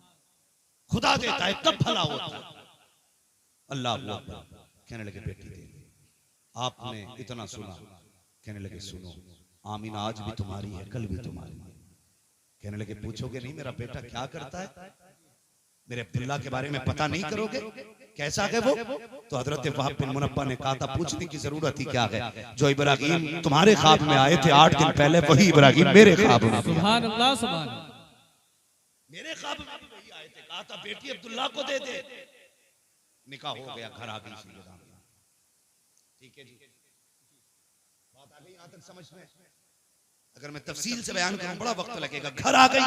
खुदा देता है तब भला होता है। अल्लाह अकबर। कहने लगे बेटी दे। आपने इतना सुना? कहने लगे सुनो, आमीना आज भी तुम्हारी है, कल भी तुम्हारी है। कहने लगे पूछोगे नहीं मेरा बेटा क्या करता है? मेरे अब्दुल्ला के बारे में पता नहीं करोगे? कैसा है वो? तो हजरत वहाब बिन मुनब्बा ने कहा था पूछने की जरूरत ही क्या है। जो इब्राहिम तुम्हारे ख्वाब में आए थे 8 दिन पहले, वही इब्राहिम मेरे ख्वाब में। सुभान अल्लाह सुभान। मेरे ख्वाब में भी वही आए थे। कहा था बेटी अब्दुल्ला को दे दे। निकाह हो गया, घर आ गई। ठीक है जी, बात आ गई यहां तक समझ में? अगर मैं तफसील से बयान करूं बड़ा वक्त लगेगा। घर आ गई,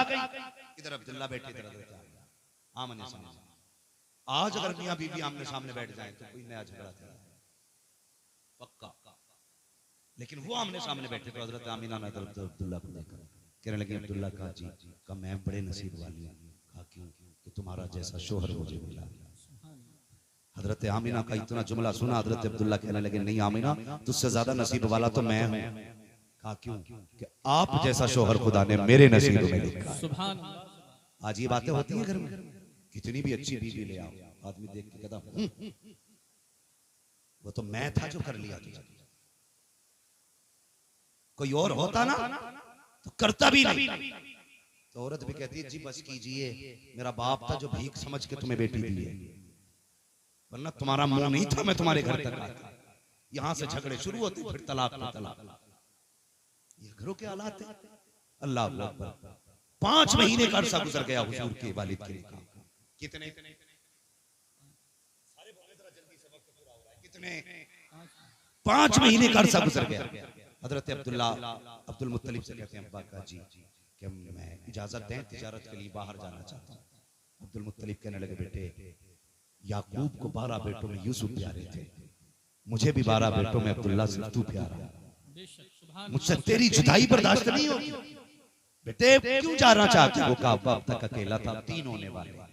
इधर अब्दुल्ला बैठे, इधर आमने सामने। आज अगर मियां बीवी आमने सामने बैठ जाए तो कोई नया झगड़ा था पक्का, लेकिन वो आमने सामने बैठे तो हजरत आमीना ने अब्दुल्ला को देखा। कहने लगे अब्दुल्ला कहा जी का मैं बड़े नसीब वाली हूं। कहा क्यों? कि तुम्हारा जैसा शोहर मुझे मिला। हजरत आमीना का इतना जुमला सुना, हजरत अब्दुल्ला कहने लगे नहीं आमीना, तुझसे ज्यादा नसीब वाला तो मैं हूं। कहा क्यों? कि आप जैसा शोहर खुदा ने मेरे नसीब में लिखा। सुभान। आज ये बातें होती हैं घर में। कितनी भी अच्छी बीवी ले आओ, आदमी देख के कहता वो तो मैं था जो कर लिया तुझे। कोई और होता ना तो करता भी नहीं। तो औरत भी कहती है जी बस कीजिए, मेरा बाप था जो भीख समझ के तुम्हें बेटी दी है, वरना तुम्हारा मुंह नहीं था मैं तुम्हारे घर तक आता। यहां से झगड़े शुरू होते, फिर तलाक पे तलाक। ये घरों के हालात है। अल्लाह अकबर। 5 महीने का अरसा गुजर गया हुजूर के वालिद के निकाह। कितने? सारे बोले जरा जल्दी से, वक्त पूरा हो रहा है। कितने? 5 महीने का अरसा गुजर गया। हजरत अब्दुल्ला अब्दुल मुत्तलिब से कहते हैं अब्बा का जी कि मैं इजाजत दें, तिजारत के लिए बाहर जाना चाहता हूं। अब्दुल मुत्तलिब कहने लगे बेटे याकूब को 12 बेटों में यूसुफ प्यारे थे, मुझे भी 12 बेटों में अब्दुल्ला सिर्फ तू प्यारा। मुझसे तेरी जुदाई बर्दाश्त नहीं होगी। बेटे क्यों जाना चाहते हो? कहा अब तक अकेला था, अब 3 होने वाले,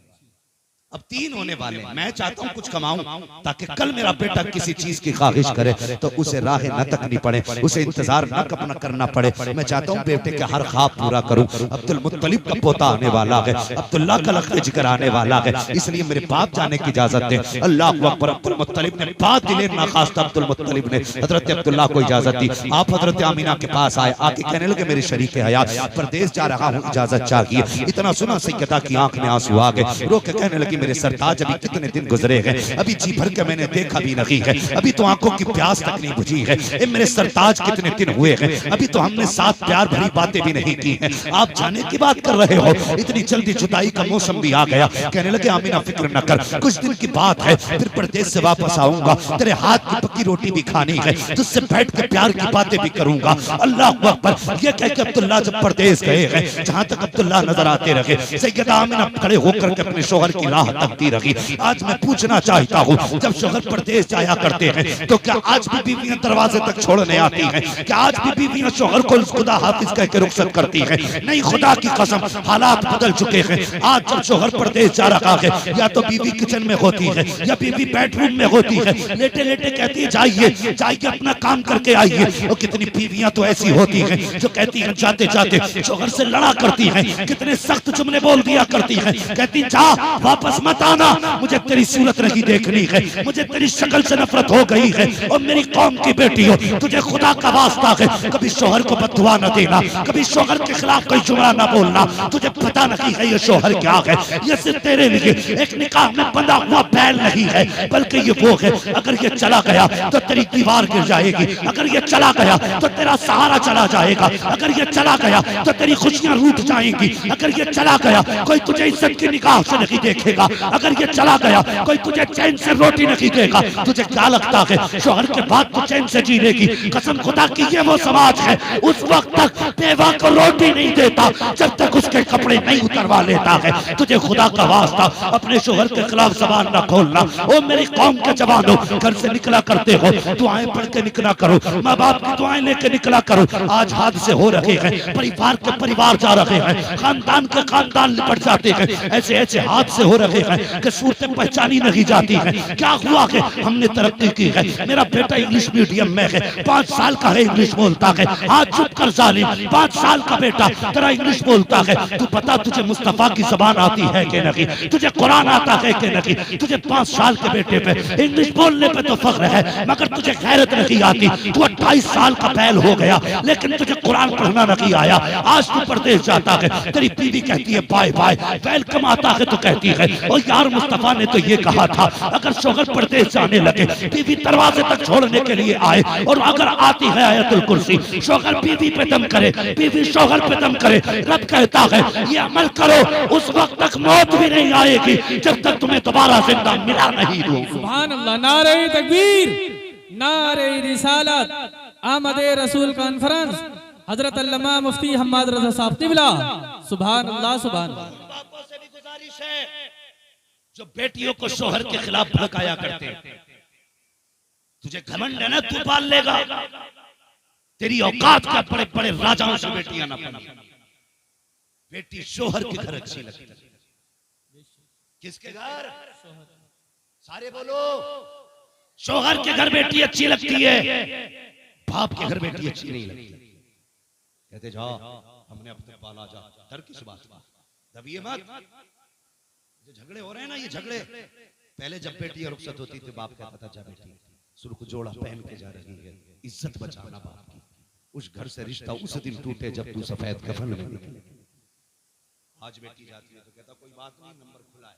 अब 3 होने वाले। मैं चाहता हूं कुछ कमाऊं ताकि कल मेरा बेटा किसी चीज की ख्वाहिश करे तो उसे राह न तकनी पड़े, उसे इंतजार न अपना करना पड़े। मैं चाहता हूं बेटे के हर ख्वाब पूरा करूं। अब्दुल मुत्तलिब का पोता आने वाला है, अब्दुल्ला का लख्त जिक्र आने वाला है, इसलिए मेरे बाप जाने की इजाजत दे। अल्लाह अकबर। अब्दुल मुत्तलिब ने बात दिले ना खास्ता अब्दुल मुत्तलिब ने हजरत अब्दुल्ला को इजाजत दी। आप हजरत आमीना के पास आए, आके कहने लगे मेरे शरीक हयात परदेश जा रहा हूं, इजाजत चाहिए। इतना सुना सैयदा की आंख में आंसू आ गए, रो के कहने लगी मेरे सरताज अभी कितने दिन गुजरे हैं, अभी जी भर के मैंने देखा भी नहीं है, अभी तो आंखों की प्यास तक नहीं बुझी है। ए मेरे सरताज कितने दिन हुए हैं, अभी तो हमने साथ प्यार भरी बातें भी नहीं की हैं, आप जाने की बात कर रहे हो, इतनी जल्दी जुदाई का मौसम भी आ गया। कहने लगे आमीना फिक्र न कर, कुछ दिन की बात है, फिर परदेश से वापस आऊंगा, तेरे हाथ की पक्की रोटी भी खानी है, तुझसे बैठ के प्यार की बातें भी करूंगा। अल्लाह अकबर। ये कह के अब्दुल्ला जब परदेश गए हैं, जहां तक अब्दुल्ला नजर आते रहे, सैयदा आमीना खड़े होकर के अपने शोहर की राह तकती रही। आज मैं पूछना चाहता हूँ, जब शोहर परदेश जाया करते हैं तो क्या आज भी बीवियां दरवाजे तक छोड़ने आती हैं? क्या आज भी बीवियां शोहर को खुदा हाफिज कह के रुखसत करती हैं? नहीं, खुदा की कसम हालात बदल चुके हैं। आज जब शोहर परदेश जा रहा है, या तो बीवी किचन में होती है या बीवी बेडरूम में होती है, लेटे लेटे कहती है जाइए जाइए अपना काम करके आइए। और कितनी बीवियां तो ऐसी होती हैं जो कहती हैं जाते जाते शोहर से लड़ा करती हैं, कितने सख्त जुमले बोल दिया करती हैं, कहती जा वापस मत आना, मुझे तेरी सूरत नहीं देखनी है, मुझे तेरी शक्ल से नफरत हो गई है। और मेरी कौम की बेटी हो, तुझे खुदा का वास्ता है कभी शोहर को बददुआ न देना, कभी शोहर के खिलाफ कोई जुमला न बोलना। तुझे पता नहीं है ये शोहर क्या है, ये सिर्फ तेरे लिए एक निकाह में बंधा हुआ बैल नहीं है, बल्कि ये वो है अगर ये चला गया तो तेरी दीवार गिर जाएगी, अगर ये चला गया तो तेरा सहारा चला जाएगा, अगर ये चला गया तो तेरी खुशियां रूठ जाएंगी, अगर ये चला गया कोई तुझे इज्जत की निगाह से नहीं देखेगा, अगर ये चला गया कोई तुझे चैन से रोटी नहीं देगा। तुझे क्या लगता है शोहर के बाद तो चैन से जी लेगी? कसम खुदा की ये वो समाज है उस वक्त तक बेवा को रोटी नहीं देता जब तक उसके कपड़े नहीं उतरवा लेता है। तुझे खुदा का वास्ता अपने शोहर के खिलाफ जबान न खोलना। ओ मेरी कौम के जवानों, घर से निकला करते हो दुआएं पढ़ के निकला करो, माँ बाप की दुआएं लेके निकला करो। आज हादसे हो रहे हैं, परिवार के परिवार जा रहे हैं, खानदान के खानदान निपट जाते हैं, ऐसे ऐसे हादसे हो रहे हैं कि सूरतें पहचानी नहीं जाती है। क्या हुआ है? हमने तरक्की की है, मेरा बेटा इंग्लिश मीडियम में है, 5 साल का है, इंग्लिश बोलता है। आज चुप कर जालिम, 5 साल का बेटा तेरा इंग्लिश बोलता है। तू पता तुझे मुस्तफा की जबान आती है कि नहीं, तुझे कुरान आता है कि नहीं? तुझे 5 साल के बेटे पे इंग्लिश बोलने पे तो फख्र है, मगर तुझे गैरत नहीं आती। तू 28 साल का बैल हो गया लेकिन तुझे कुरान पढ़ना नहीं आया। आज तू परदेश जाता है, तेरी बीवी कहती है बाय बाय, वेलकम आता है तो कहती है और यार मुस्तफा ने तो ये कहा था अगर शोहर परदेश जाने लगे बीवी दरवाजे तक छोड़ने के लिए आए, और अगर आती है आयतुल कुर्सी, शोहर बीवी पे दम करे, बीवी शोहर पे दम करे, रब कहता है ये अमल करो, उस वक्त तक मौत भी नहीं आएगी जब तक तुम्हें दोबारा जिंदा मिला नहीं दूं। सुभान अल्लाह। नारे तकबीर, नारे रिसालत, आमदे रसूल कॉन्फ्रेंस, हजरत अल्लामा मुफ्ती हम्माद रजा साहब क़िबला। सुभान अल्लाह, सुभान अल्लाह। बापों से भी गुजारिश है जो बेटियों को शोहर के खिलाफ भड़काया करते हैं, तुझे घमंड है ना, तू पाल लेगा, तेरी औकात का बड़े बड़े राजाओं से बेटियां ना बनी। बेटी शोहर के घर अच्छी लगती है। किसके घर? सारे बोलो। शोहर के घर बेटी अच्छी लगती है, बाप के घर बेटी अच्छी नहीं लगती। कहते जाओ हमने अपने पाला, जा डर किस बात का, दबिए मत। जो झगड़े हो रहे हैं ना, ये झगड़े पहले जब बेटी रुखसत होती थी बाप कहता था जा बेटी सुर्ख जोड़ा पहन के जा रही है, इज्जत बचाना बाप की। उस घर से रिश्ता उस दिन टूटे जब तू सफेद कफन में निकले। आज बेटी जाती है तो कहता कोई बात नहीं, नंबर खुला है,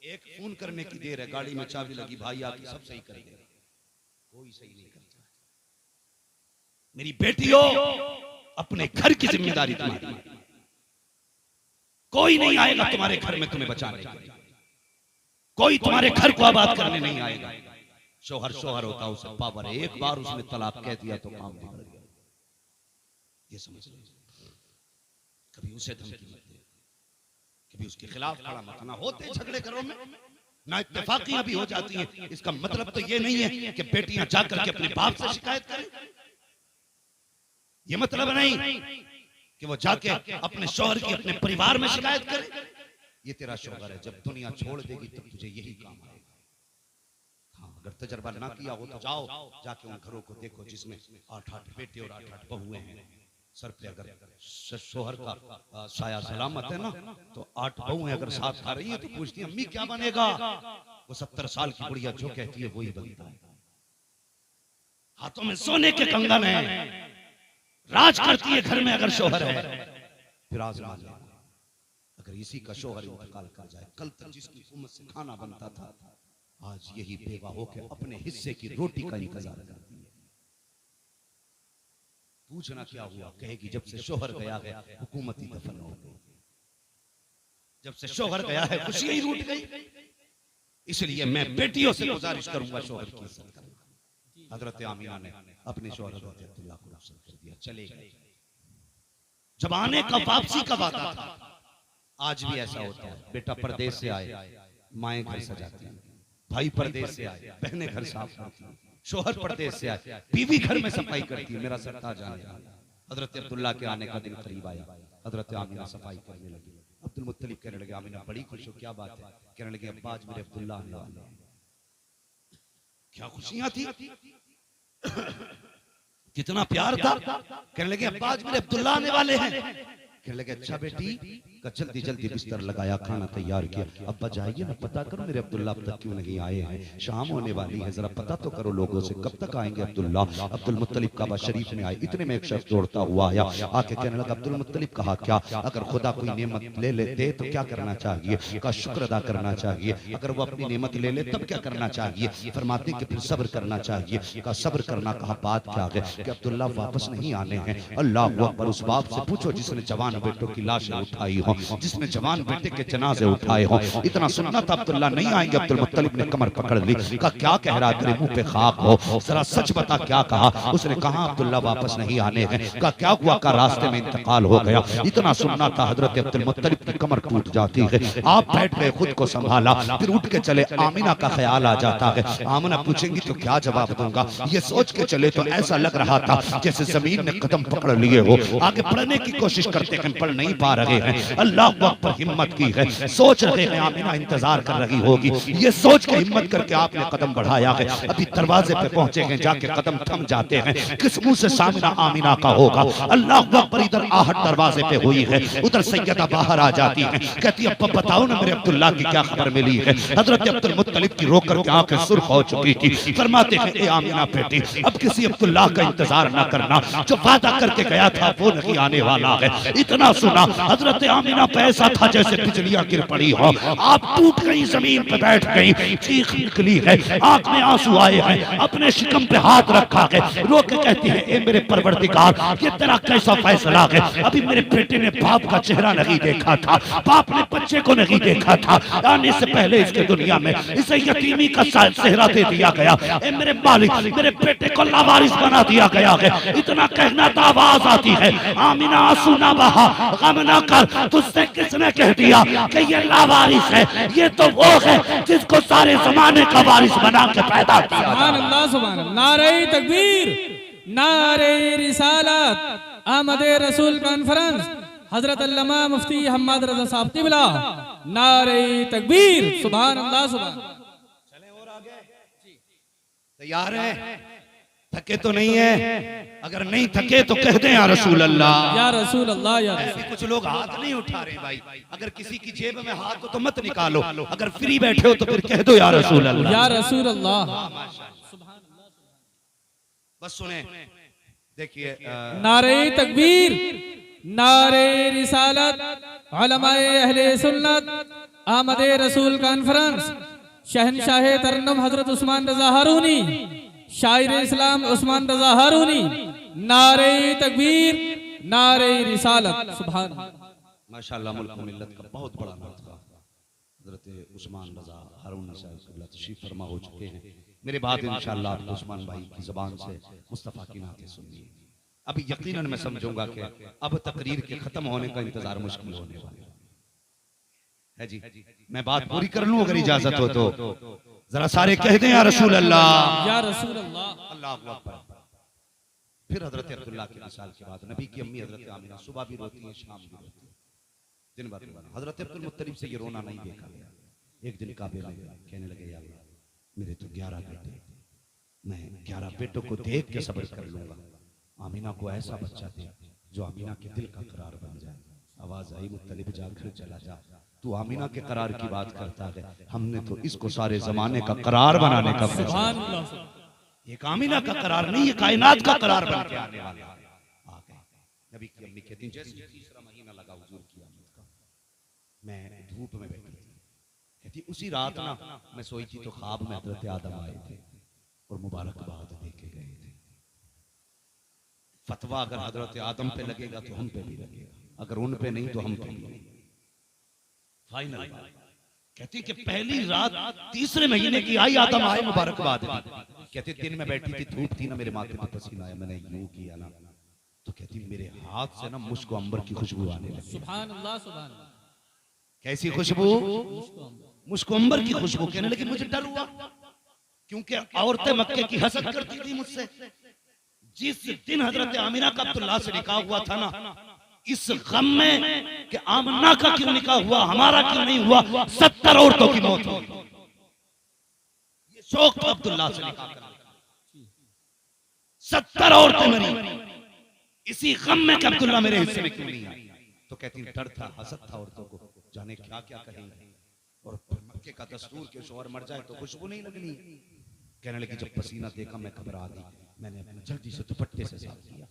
एक फोन करने की देर है, गाड़ी में चाबी लगी, भाई आके सब सही कर दे। कोई सही नहीं करता। मेरी बेटियों, अपने घर की जिम्मेदारी तुम्हारी, कोई नहीं आएगा तुम्हारे घर में तुम्हें बचाने, कोई तुम्हारे घर को आबाद करने नहीं आएगा। शोहर शोहर होता है, उसे पावर है, एक बार उसने तलाक कह दिया तो काम बिगड़ गया। ये समझ लो। कभी उसे धमकी मत दे, कभी उसके खिलाफ खड़ा मत ना, होते झगड़े घरों में ना इत्तेफाकियां भी हो जाती हैं। इसका मतलब तो ये नहीं है कि बेटियां जाकर के अपने बाप से शिकायत करें। ये मतलब नहीं कि वो जाके अपने शौहर की अपने परिवार में शिकायत करे। ये तेरा शौहर है, जब दुनिया छोड़ देगी तब तुझे यही काम आएगा। हाँ, अगर तजर्बा ना किया हो तो जाओ, जाके उन घरों को देखो जिसमें 8-8 बेटे और 8-8 बहुएं हैं। सर पे अगर शौहर का साया सलामत है ना, तो 8 बहुएं अगर साथ खा रही है तो पूछती है अम्मी क्या बनेगा? वो 70 साल की बुढ़िया जो कहती है वही बनता है। हाथों में सोने के कंगन है, राज करती है घर में अगर शौहर है। फिर आजमा लेना, अगर इसी का शौहर इंतकाल कर जाए, कल तक जिसकी उम्मत से खाना बनता था, आज यही बेवा होकर अपने हिस्से की रोटी का इंतजार करती है। पूछना क्या हुआ, कहेगी जब से शौहर गया है हुकूमती दफन हो गई, जब से शौहर गया है खुशियां ही रूठ गई। इसलिए मैं बेटियों से गुजारिश करूंगा शौहर की इज्जत करना। हजरत आमिना ने अपने शौहर अब्दुल्लाह को रुखसत कर दिया, चले गए। जब आने का वापसी का वादा था, आज भी ऐसा होता है। बेटा परदेश से आए, माएं घर सजाती हैं, भाई परदेश से आए, बहनें घर साफ करती हैं, शौहर परदेश से आए, बीवी घर में सफाई करती है। मेरा सरताज आने वाला। हजरत अब्दुल्लाह के आने का दिन करीब आया, हजरत आमिना सफाई करने लगी। अब्दुल मुत्तलिब कहने लगे आमिना बड़ी खुश हो, क्या बात है? कहने लगे अब्बा आज मेरे अब्दुल्लाह आने वाले हैं। क्या खुशियां थी, कितना प्यार था। कहने लगे अब्बा आज मेरे अब्दुल्लाह आने वाले हैं। कहने लगे अच्छा बेटी, का जल्दी जल्दी बिस्तर लगाया, खाना तैयार किया। अब्बा जाइए ना, पता करो मेरे अब्दुल्लाह अब तक क्यों नहीं आए हैं, शाम होने वाली है, जरा पता तो करो लोगों से कब तक आएंगे अब्दुल्लाह। अब्दुल मुत्तलिब काबा शरीफ में आए, इतने में एक शख्स दौड़ता हुआ आया, आके कहने लगा अब्दुल मुत्तलिब कहा क्या, अगर खुदा कोई नेमत ले लेते तो क्या करना चाहिए? का शुक्र अदा करना चाहिए। अगर वो अपनी नेमत ले ले तब क्या करना चाहिए? फरमाते कि फिर सब्र करना चाहिए। का सब्र करना, कहा बात क्या है? कि अब्दुल्लाह वापस नहीं आने हैं। अल्लाह अकबर। उस बाप से पूछो जिसने जवान बेटों की लाशें उठाई हो, जिसने जवान बेटे के जनाजे उठाए हो। इतना सुनना था अब्दुल्लाह नहीं आएंगे। अब्दुल मुत्तलिब ने कमर पकड़ ली, कहा क्या कह रहा, तेरे मुंह पे खाक हो, जरा सच बता क्या कहा? उसने कहा अब्दुल्लाह वापस नहीं आने हैं। कहा क्या हुआ? का रास्ते में इंतकाल हो गया। इतना सुनना था हजरत अब्दुल मुत्तलिब की कमर टूट जाती है। आप बैठ गए, खुद को संभाला, फिर उठ के चले। आमिना का ख्याल आ जाता है, आमिना पूछेंगी तो क्या जवाब दूंगा। ये सोच के चले तो ऐसा लग रहा था जैसे जमीन ने कदम पकड़ लिए हो। आगे बढ़ने की कोशिश करते हैं, पढ़ नहीं पा रहे हैं। अल्लाह पर हिम्मत की है, सोच रहे हैं आमिना इंतजार कर रही होगी। ये सोच के हिम्मत करके आपने कदम बढ़ाया है। अभी दरवाजे पे पहुंचे हैं, जाके कदम थम जाते हैं। किस मुंह से सामना आमिना का होगा? अल्लाह पर इधर आहट दरवाजे पे हुई है, उधर सैयदा बाहर आ जाती है, कहती है अब बताओ ना मेरे अब्दुल्लाह की क्या खबर मिली है? हजरत अब्दुल मुत्तलिब की रोकर के आंखें सुर्ख हो चुकी थी। फरमाते हैं ए आमिना बेटी, अब किसी अब्दुल्लाह का इंतजार ना करना, जो वादा करके गया था वो नहीं आने वाला है। इतना सुना हजरत आमिना पे ऐसा था जैसे बिजलियां गिर पड़ी हो। आप टूट गई, जमीन पे बैठ गई, चीख निकली है, आंख में आंसू आए हैं, अपने शिकम पे हाथ रखा है, रो के कहती है ए मेरे परवरदिगार, ये तेरा कैसा फैसला है? अभी मेरे बेटे ने बाप का चेहरा नहीं देखा था, बाप ने बच्चे को नहीं देखा था, आने से पहले इसके दुनिया में इसे यतीमी का सेहरा दे दिया गया। ए मेरे मालिक, मेरे बेटे को लावारिस बना दिया गया है। इतना कहना तो आवाज आती है आमिना आंसू ना बहा, गम ना कर, तुझसे किसने कह दिया कि ये लावारिस है? ये तो वो है जिसको सारे जमाने का वारिस बना के पैदा किया। सुभान अल्लाह, सुभान अल्लाह। नारे तकबीर, नारे रिसालत, अहमद रसूल कॉन्फ्रेंस, हजरत अल्लामा मुफ्ती हम्माद रजा साहब क़िबला, नारे तकबीर, सुभान अल्लाह, सुभान। चले और आगे, तैयार है? थके तो नहीं है? अगर नहीं थके तो कह दें या रसूल अल्लाह, या रसूल अल्लाह, या रसूल। कुछ लोग हाथ नहीं उठा रहे भाई, अगर किसी की जेब में हाथ हो तो मत निकालो, अगर फ्री बैठे हो तो फिर कह दो या रसूल अल्लाह, या रसूल अल्लाह। बस सुने, देखिए नारे तकबीर, नारे रिसालत, उलमाए अहले सुन्नत, अहमद रसूल कॉन्फ्रेंस, शहनशाह तरन्नुम हजरत उस्मान रजा हारूनी, शायर इस्लाम उस्मान रजा हारूनी, नारे तकबीर, नारे रिसालत, सुभान। माशाअल्लाह, मुल्क मिल्लत का बहुत बड़ा नाम था। हजरत उस्मान रजा हारूनी साहब तशरीफ फरमा हो चुके हैं। मेरे बाद इंशाअल्लाह आप उस्मान भाई की ज़बान से मुस्तफ़ा की नातें सुनिए। अभी यकीनन मैं समझूंगा कि अब तकरीर के खत्म होने का इंतजार मुश्किल होने वाला है जी। मैं बात पूरी कर लूं अगर इजाजत हो तो। जरा सारे कह दें या रसूल अल्लाह, या रसूल अल्लाह। अल्लाहु अकबर। फिर हजरत अब्दुल्ला की मिसाल के बाद नबी की अम्मी हजरत आमिना सुबह भी रोती है, शाम भी रोती है, दिन भर रोना। हजरत अब्दुल मुत्तलिब से ये रोना नहीं देखा गया। एक दिन काबे में कहने लगे, या अल्लाह मेरे तो 11 बेटे, मैं 11 बेटों को देख के सब्र कर लूंगा, आमिना को ऐसा बच्चा दे जो आमिना के दिल का करार बन जाए। आवाज आई, मुत्तलिब जाकर चला जा, तू आमिना के करार की बात करता है, हमने तो इसको सारे जमाने का करार बनाने का फैसला। सुभान अल्लाह। एक आमिना का करार नहीं, ये कायनात का करार बन के आने वाला है। आ गए। नबी की अम्मी कहती हैं, जैसे तीसरा महीना लगा हुजूर की आमद का, मैं धूप में बैठी थी, कहती उसी रात ना मैं सोई थी तो ख्वाब में हजरत आदम आए थे और मुबारकबाद देके गए थे। फतवा अगर हजरत आदम पे लगेगा तो हम पे भी लगेगा, अगर उन पे नहीं तो हम पे भी नहीं। फाइनल कहती कि पहली रात तीसरे महीने की आई, आदम आए मुबारकबाद दी। कहती दिन में बैठी थी, धूप थी ना, मेरे माथे पे पसीना आया, मैंने यूं किया ना तो कहती मेरे हाथ से ना मुझको अंबर की खुशबू आने लगी। सुभान अल्लाह, सुभान अल्लाह। कैसी खुशबू? मुझको अंबर की खुशबू। कहने लगी मुझे डर हुआ क्योंकि औरतें मक्के की हसद करती थी मुझसे। जिस दिन हजरत आमिना का अब्दुल्ला से निकाह हुआ था ना, इस गम में कि आमना का क्यों निकाह हुआ, हमारा क्यों नहीं हुआ, 70 औरतों की मौत हो गई। ये शौक था अब्दुल्ला से निकाह करने का। 70 औरतें मरी इसी गम में कि अब्दुल्ला मेरे हिस्से में क्यों नहीं आई। तो कहती डर था, हसद था औरतों को, जाने क्या क्या कहेंगे। और मक्के का दस्तूर के शोहर मर जाए तो खुशबू नहीं लगनी। कहने लगी जब पसीना देखा मैं घबरा गई, मैंने अपने जल्दी से दुपट्टे से साफ किया।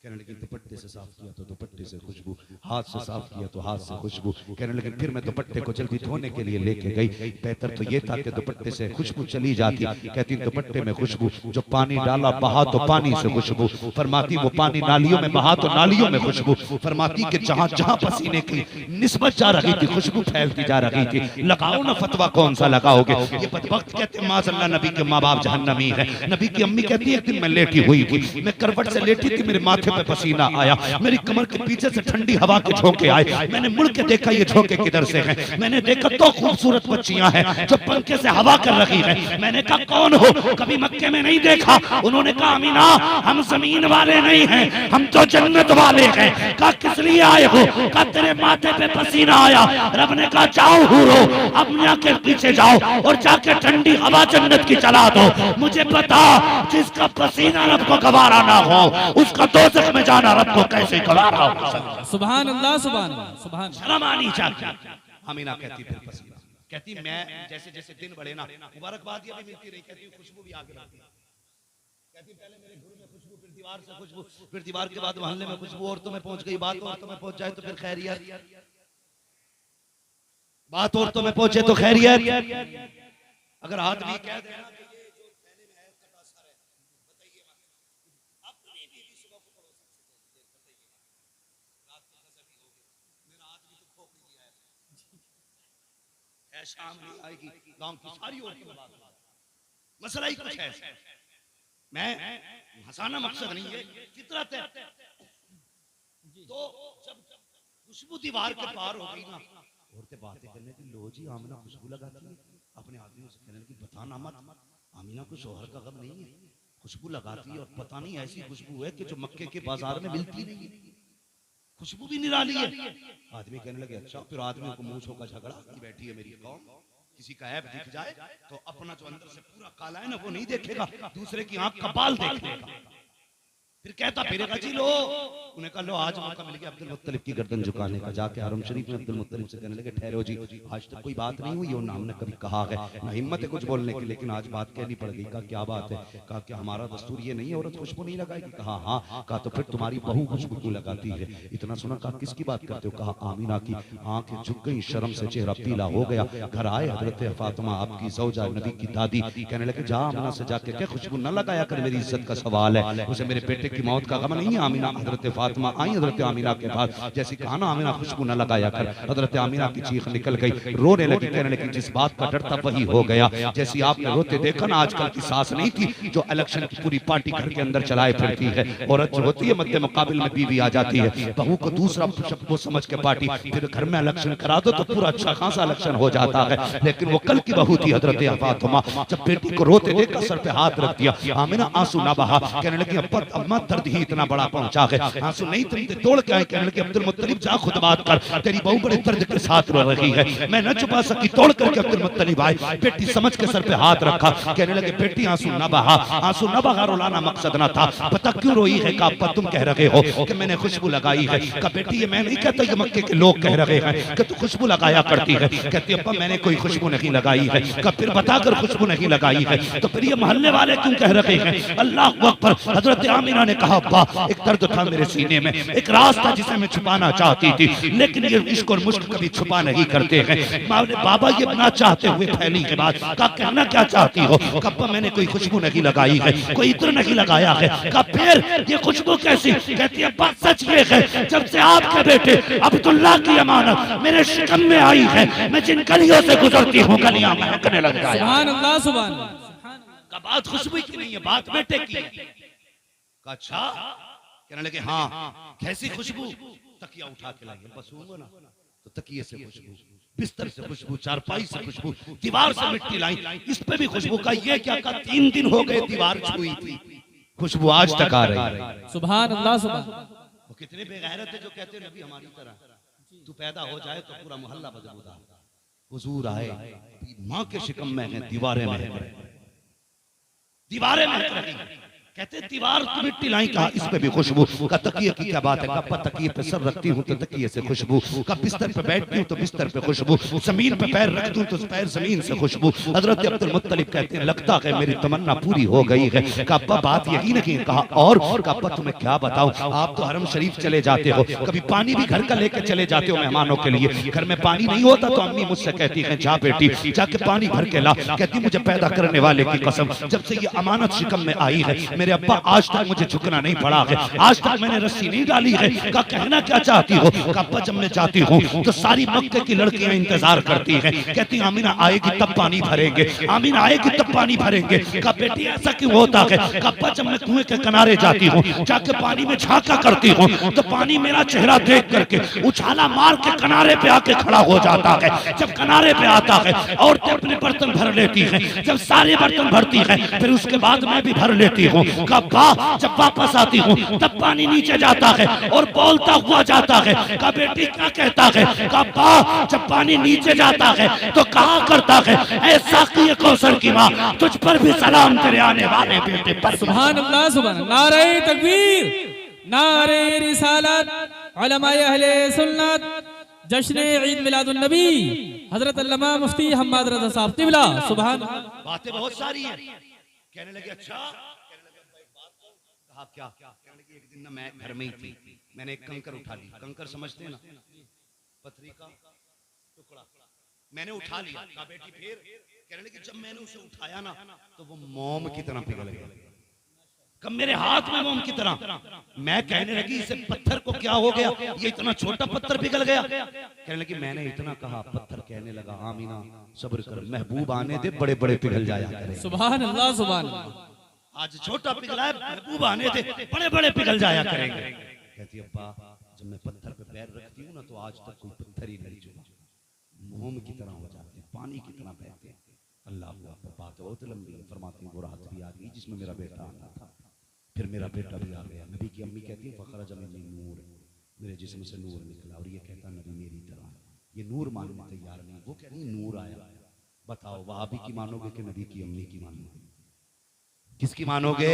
कहने लगी दुपट्टे से साफ किया तो दुपट्टे से खुशबू, हाथ से साफ किया तो हाथ से खुशबू। कहने लगी फिर मैं दुपट्टे को जल्दी धोने के लिए लेके गई, बेहतर तो ये था कि दुपट्टे से खुशबू चली जाती। कहती दुपट्टे में खुशबू, जो पानी डाला बहा तो पानी से खुशबू। फरमाती वो पानी नालियों में बहा तो नालियों में खुशबू। फरमाती कि जहां जहां पसीने की निस्बत जा रही थी खुशबू फैलती जा रही थी। लगाओ ना फतवा, कौन सा लगाओगे। ये बदबख्त कहते माज़अल्लाह नबी के माँ बाप जहन्नमी है। नबी की अम्मी कहती है एक दिन मैं लेटी हुई थी, मैं करवट से लेटी थी, मेरे माथे पे पसीना आया, मेरी कमर के पीछे से ठंडी हवा के झोंके आए। मैंने मुड़ के देखा ये झोंके किधर से हैं। मैंने देखा तो खूबसूरत बच्चियां हैं जो पंखे से हवा कर रही हैं। मैंने कहा कौन हो, कभी मक्के में नहीं देखा। उन्होंने कहा अमीना हम जमीन वाले नहीं हैं, हम तो जन्नत वाले हैं। कहा किस लिए आए हो, कहा तेरे माथे पे पसीना आया। रब ने कहा जाओ हूरो, अम्मा के पीछे जाओ और जाके ठंडी हवा जन्नत की चला दो। मुझे पता जिसका पसीना रब को गवारा ना हो उसका दोज़ख में जाना रब को कैसे गवारा हो। सुभान अल्लाह, सुभान अल्लाह, सुभान। शर्म आनी चाहिए। अमीना कहती फिर पसीना, कहती मैं जैसे जैसे दिन बढ़े ना मुबारकबादियां भी मिलती रही, कहती खुशबू भी आगे बढ़ती। कहती पहले मेरे घर में खुशबू, फिर दीवार से खुशबू, फिर दीवार के बाद मोहल्ले में खुशबू, औरतों में पहुंच गई। बात औरतों में पहुंच जाए तो फिर खैरियत, बात औरतों में पहुंचे तो खैरियत। अगर आदमी कह दे शाम नहीं आएगी, गांव की सारी औरतें बात, मसला ही कुछ है। मैं हंसाना मकसद नहीं है, फितरत है। तो जब खुशबू दीवार के पार हो गई ना, औरतें बातें करने की, लो जी आमिना खुशबू लगाती है। अपने आदमियों से कहने लगी बताना मत, आमिना को शोहर का गम नहीं है, खुशबू लगाती है और पता नहीं ऐसी खुशबू है कि जो मक्के के बाजार में मिलती नहीं है, खुशबू भी निराली है। आदमी कहने लगे अच्छा। फिर आदमी को मूंछों का झगड़ा की बैठी है मेरी कौम, किसी का ऐब दिख जाए तो अपना जो अंदर से पूरा काला है ना वो नहीं देखेगा, दूसरे की आंख का बाल देखेगा। फिर कहता फिरेगा जी लो, उन्हें कहा लो आज मौका मिल गया अब्दुल मुत्तलिब की गर्दन झुकाने का। जाके हरम शरीफ में अब्दुल मुत्तलिब से कहने लगे ठहरो जी, आज तक कोई बात नहीं हुई और ना हमने कभी कहा है, ना हिम्मत है कुछ बोलने की, लेकिन आज बात कहनी पड़ गई। कहा क्या बात है, कहा कि हमारा दस्तूर ये नहीं है औरत खुशबू नहीं लगाएगी। कहा हाँ। कहा तो फिर तुम्हारी बहू खुशबू क्यों लगाती है। इतना सुना, कहा किसकी बात करते हो। कहा आमिना की। आंखें झुक गई, शर्म से चेहरा पीला हो गया। घर आए हजरत फातिमा आपकी ज़ौजा नबी की दादी, कहने लगे जा आमिना से जाके क्या खुशबू न लगाया कर, मेरी इज्जत का सवाल है। उसे मेरे बेटे की मौत का गम नहीं है। आमीना हजरत फातिमा आई हजरत आमीना के पास, जैसे कहा ना आमीना खुशबू न लगाया कर, हजरत आमीना की चीख निकल गई, रोने लगी, कहने लगी जिस बात का डर था वही हो गया। जैसे आपने रोते देखा ना आजकल की सास नहीं थी जो इलेक्शन की पूरी पार्टी घर के अंदर चलाए फिरती है, औरत जो होती है मध्य मुकाबिल में बीवी आ जाती है, बहू को दूसरा शब्द वो समझ के पार्टी, फिर घर में इलेक्शन करा दो तो पूरा अच्छा खासा इलेक्शन हो जाता है। लेकिन वो कल की बहू थी हजरत फातिमा, जब बेटी को रोते देखकर सर पे हाथ रख दिया, आमिना आंसू ना बहा, कहने लगी अम्मा दर्द ही इतना बड़ा पहुंचा है, आंसू नहीं तुम तोड़ के आए, कहने लगी अब्दुल मुत्तलिब जा खुद बात कर, तेरी बहू बड़े दर्द के साथ रो रही है, मैं न छुपा सकी, तोड़ करके अब्दुल मुत्तलिब आए, बेटी समझ के सर पे हाथ रखा, कहने लगे बेटी आंसू ना बहा, आंसू ना बहा, रुलाना मकसद ना था, पता क्यों रोई है? का अब्बा तुम कह रहे हो कि मैंने खुशबू लगाई है, का बेटी ये मैं नहीं कहता, ये मक्के के लोग कह रहे हैं कि तू खुशबू लगाया करती है, कहती अब्बा मैंने कोई खुशबू नहीं लगाई है, का फिर बताकर खुशबू नहीं लगाई है, तो फिर ये मोहल्ले वाले क्यों कह रहे हैं? अल्लाह अकबर। हजरत आमिना ने कहा अब्बा एक दर्द था मेरे सीने में, एक राज था जिसे मैं छुपाना चाहती थी, लेकिन ये इश्क और मुश्क कभी छुपा नहीं करते हैं। बाबा ये ना चाहते हुए फैली के बाद का कहना क्या चाहती हो? अब्बा मैंने कोई खुशबू नहीं लगाई है, कोई इत्र नहीं लगाया है, का फिर ये खुशबू कैसी? कहती है अब्बा सच ये है जब से आपके बेटे अब्दुल्ला की अमानत मेरे शिकम में आई है, मैं जिन गलियों से गुजरती हूँ गलियां महकने लग जाए। सुभान अल्लाह सुभान अल्लाह। का बात खुशबू की नहीं है, बात बेटे की है। अच्छा कहने लगे हाँ कैसी खुशबू? तकिया उठा के लाइए, बस होगा ना तो तकिए से खुशबू, बिस्तर से खुशबू, चारपाई से खुशबू, दीवार से मिट्टी लाई, इस पे भी खुशबू का। ये क्या का 3 दिन हो गए दीवार छुई थी, खुशबू आज तक आ रही है। सुभान अल्लाह सुभान। वो कितने बेगैरत है जो कहते हैं नबी हमारी तरह तू पैदा हो जाए तो पूरा मोहल्ला बदबूदार। हुजूर आए, माँ के शिकम में है, दीवारें महक रही, दीवारें महक रही, कहते दीवार की मिट्टी लाई, कहा इस पे भी खुशबू का। तकिए की क्या बात है? कहा तकिए पे सर रखती हूँ तो तकिए से खुशबू, का बिस्तर पे बैठती हूँ तो बिस्तर पे खुशबू, जमीन पे पैर रखती हूँ तो पैर जमीन से खुशबू। हजरत अब्दुल मुत्तलिब कहते हैं लगता है मेरी तमन्ना पूरी हो गई है। कहा बात यही नहीं? कहा और कहा तुम्हें क्या बताऊं, आप तो हरम शरीफ चले जाते हो, कभी पानी भी घर का लेके चले जाते हो मेहमानों के लिए, घर में पानी नहीं होता तो अम्मी मुझसे कहती है जा बेटी जाके पानी भर के ला। कहती मुझे पैदा करने वाले की कसम जब से ये अमानत शिकम में आई है मेरे अब्बा आज तक मुझे झुकना नहीं पड़ा है, आज तक मैंने रस्सी नहीं डाली है। का कहना क्या चाहती हो? का अब्बा जब मैं जाती हूँ तो सारी मक्के की लड़कियां इंतजार करती हैं, कहती आमीना आएगी तब पानी भरेंगे, आमीना आएगी तब पानी भरेंगे। का बेटी ऐसा क्यों होता है? का अब्बा जब मैं कुएं के किनारे जाती हूँ जाके पानी में झांका करती हूँ तो पानी मेरा चेहरा देख करके उछाला मार के किनारे पे आके खड़ा हो जाता है। जब किनारे पे आता है औरतें अपने बर्तन भर लेती हैं, जब सारे बर्तन भरती हैं फिर उसके बाद मैं भी भर लेती हूँ। जब वापस आती हूँ तब पानी नीचे जाता है और बोलता हुआ जाता है। का बेटी क्या कहता है? का जब पानी नीचे जाता है तो कहा करता है ऐसा कि कौसर की माँ तुझ पर भी सलाम तेरे आने वाले बेटे पर। सुभान अल्लाह सुभान। नारे तकबीर, नारे रिसालत, उलमाए अहले सुन्नत, जश्न ईद मिलादुन नबी हजरत अल्लामा मुफ्ती हम्माद रज़ा साहब क़िबला। सुभान। बातें बहुत सारी हैं। कहने लगे अच्छा क्या? कहने लगी एक दिन ना मैं घर में ही थी, मैंने एक कंकर उठा ली, कंकर समझते हैं ना, पथरी का टुकड़ा, मैंने उठा लिया। कहा बेटी फिर? कहने लगी जब मैंने उसे उठाया ना तो वो मोम की तरह पिघल गया, कब मेरे हाथ में मोम की तरह। मैं कहने लगी इसे पत्थर को क्या हो गया, ये इतना छोटा पत्थर पिघल गया? कहने लगी मैंने इतना कहा, पत्थर कहने लगा आमीना सब्र कर, महबूब आने दे बड़े बड़े पिघल जाया करें। सुभान अल्लाह सुभान। आज छोटा पिघला है, महबूब आने दे बड़े बड़े पिघल जाया करेंगे। कहती अब्बा जब मैं पत्थर पे पैर रखती हूँ ना तो आज तक कोई पत्थर ही नहीं छुआ, मोम की तरह हो जाते हैं, पानी की तरह बहते हैं। अल्लाह बात बहुत लंबी है। फरमाती वो रात भी आ गई जिसमें मेरा बेटा आना था, फिर मेरा बेटा भी आ गया। नबी की अम्मी कहती है फखरज मिन्नी नूर, मेरे जिस्म से नूर निकला। और ये कहता नबी मेरी तरह, ये नूर मानने तैयार नहीं। वो कह रही नूर आया। बताओ वहाबी की मानोगे कि नबी की अम्मी की मानोगे? किसकी मानोगे?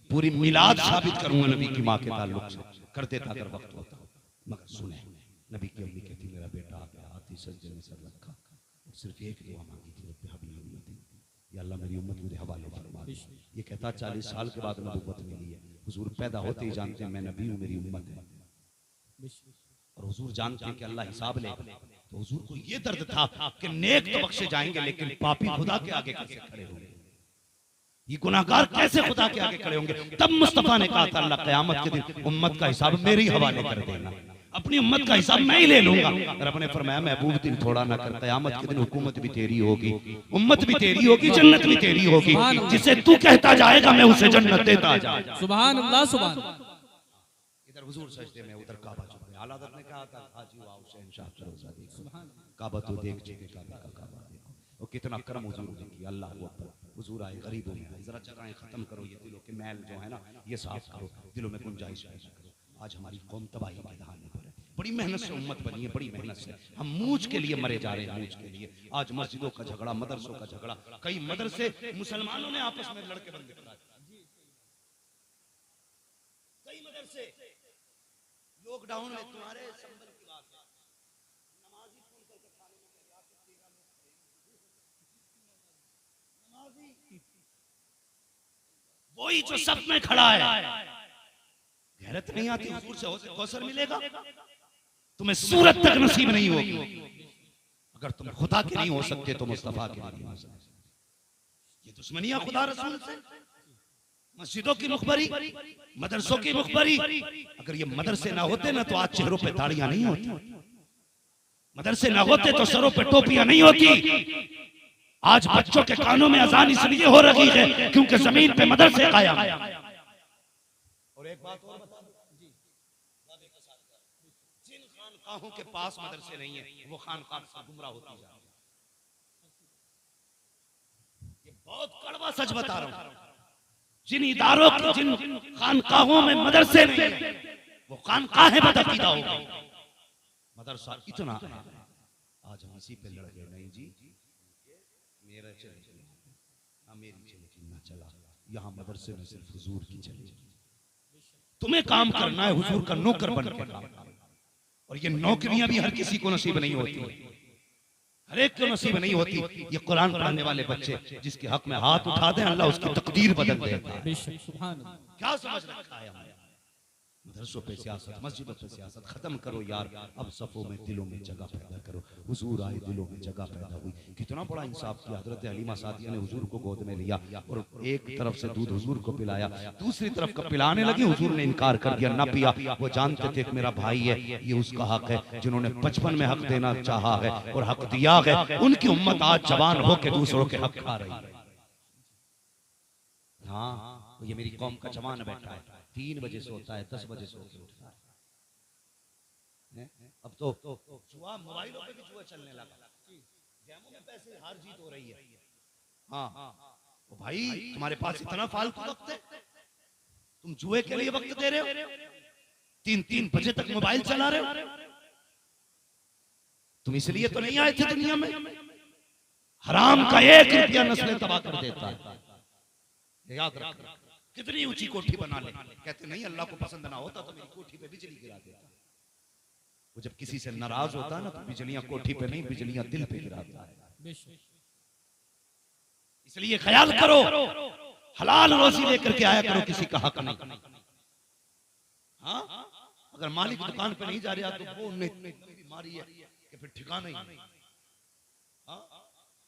पूरी मिलाद साबित करूंगा नबी की माँ के ताल्लुक से, कर देता अगर वक्त होता। मगर सुने नबी की अम्मी कहती मेरा बेटा आ गया, हाथी सज्जे में सर रखा और सिर्फ एक दुआ मांगी थी, रब्बी हबली उम्मती, या अल्लाह मेरी उम्मत मेरे हवाले फरमा दे। ये कहता 40 साल के बाद नबूवत मिली है। हुजूर पैदा होते ही जानते हैं मैं नबी हूँ, मेरी उम्मत है। और हुजूर जानते हैं कि अल्लाह हिसाब लेगा। तो हुजूर को ये दर्द था कि नेक तो बख्शे जाएंगे लेकिन पापी खुदा के आगे कैसे खड़े होंगे। ये गुनाहगार कैसे खुदा के आगे खड़े होंगे? तब मुस्तफा ने कहा था अल्लाह क़यामत के दिन उम्मत का हिसाब मेरे ही हवाले कर देना, अपनी उम्मत का हिसाब मैं ही ले लूंगा। रब ने फरमाया महबूब दिल थोड़ा ना कर, क़यामत के दिन हुकूमत भी तेरी होगी, उम्मत भी तेरी होगी, जन्नत भी तेरी होगी, जिसे तू कहता जाएगा मैं उसे जन्नत देता जाऊंगा। सुभान अल्लाह सुभान। इधर हुजूर सजदे में, उधर काबा चुप है। आला हज़रत ने कहा था हाजी वाओ शहंशाह फिरोज़ा देखो, काबा तो देख चुके, काबा का काबा देखो, और कितना करम हुजूर ने किया। अल्लाह हू अकबर। हुजूर आए गरीबों में, जरा जगहें खत्म करो, ये दिलों के मैल जो है ना ये साफ करो, दिलों में गुंजाइश पैदा करो। आज हमारी कौम तबाही के दहाने पर है, बड़ी मेहनत से उम्मत बनी है, बड़ी मेहनत से हम मूंछ के लिए मरे जा रहे हैं, मूंछ के लिए। आज मस्जिदों का झगड़ा, मदरसों का झगड़ा, कई मदरसे मुसलमानों ने आपस में लड़के बंद करा दिए। कई मदरसे लॉकडाउन में, तुम्हारे संबल की बात है, नमाजी फोन करके थाने में कह रहा है तेरा नमाजी वही जो सब में खड़ा है। गैरत नहीं आती, हुजूर से कौसर मिलेगा, तुम्हें सूरत तक नसीब नहीं होगी। अगर तुम खुदा के नहीं हो सकते तो मुस्तफा के नहीं हो सकते। ये दुश्मनियां खुदा रसूल से, मस्जिदों की मुखबरी, मदरसों की मुखबरी। अगर ये मदरसे ना होते ना तो आज चेहरों पे ताड़ियां नहीं होती, मदरसे ना होते तो सरों पे टोपियां नहीं होती। आज बच्चों के कानों में अजान इसलिए हो रही है क्योंकि जमीन पे मदरसे कायम है। और एक बात और बता दूं, जिन खानकाहों के पास मदरसे नहीं है वो खानकाह से गुमराह होती जा रही है। ये बहुत कड़वा सच बता रहा हूं। जिन इदारों की, जिन खानकाहों में मदरसे नहीं है वो खानकाहें बदअकीदा हो गई। मदरसा इतना आज हम इसी पे लड़ गए। नहीं जी, मेरा चले ना मेरी चले ना चला, यहाँ मदरसे में सिर्फ हुजूर की चले। तुम्हें काम करना है हुजूर का नौकर बन के काम, और ये नौकरियां भी हर किसी को नसीब नहीं होती, हर एक को नसीब नहीं होती। ये कुरान पढ़ने वाले बच्चे जिसके हक में हाथ उठा दें अल्लाह उसकी तकदीर बदल देता है। क्या समझ रखा है हमने? मदरसों पे सियासत, मस्जिदों पे सियासत खत्म करो यार। अब सफों में, दिलों में जगह पैदा करो। हुजूर आए, दिलों में जगह पैदा हुई। कितना बड़ा इंसाफ किया। हजरत हलीमा सादिया ने हुजूर को गोद में लिया और एक तरफ से दूध हुजूर को पिलाया, दूसरी तरफ का पिलाने लगी, हुजूर ने इनकार कर दिया, ना पिया। वो जानते थे कि मेरा भाई है, ये उसका हक है। जिन्होंने बचपन में हक देना चाहा है और हक दिया है, उनकी उम्मत आज जवान होकर दूसरों के हक खा रही है। हाँ, ये मेरी कौम का जवान बैठा है, 3 बजे सोता है, 10 बजे सो के उठता है। अब तो जुआ, मोबाइलों पे भी जुआ चलने लगा, गेमों में पैसे हार जीत हो रही है। हाँ तो भाई तुम्हारे पास इतना फालतू वक्त है, तुम जुए के लिए वक्त दे रहे हो, 3-3 बजे तक मोबाइल चला रहे हो। तुम इसलिए तो नहीं आए थे दुनिया में। हराम का 1 रुपया नस्लें तबाह कर देता है, याद रख। कितनी ऊंची कोठी बना ले, कहते नहीं अल्लाह को पसंद ना होता तो मेरी कोठी पे बिजली गिरा देता। वो जब किसी से नाराज होता है ना तो बिजलियां कोठी पे नहीं, बिजलियां दिल पे गिराता है। इसलिए ख्याल करो, हलाल रोजी लेकर के आया करो, किसी का हक नहीं। हाँ, अगर मालिक दुकान पे नहीं जा रहा तो वो बीमारी है कि फिर ठिकाना ही।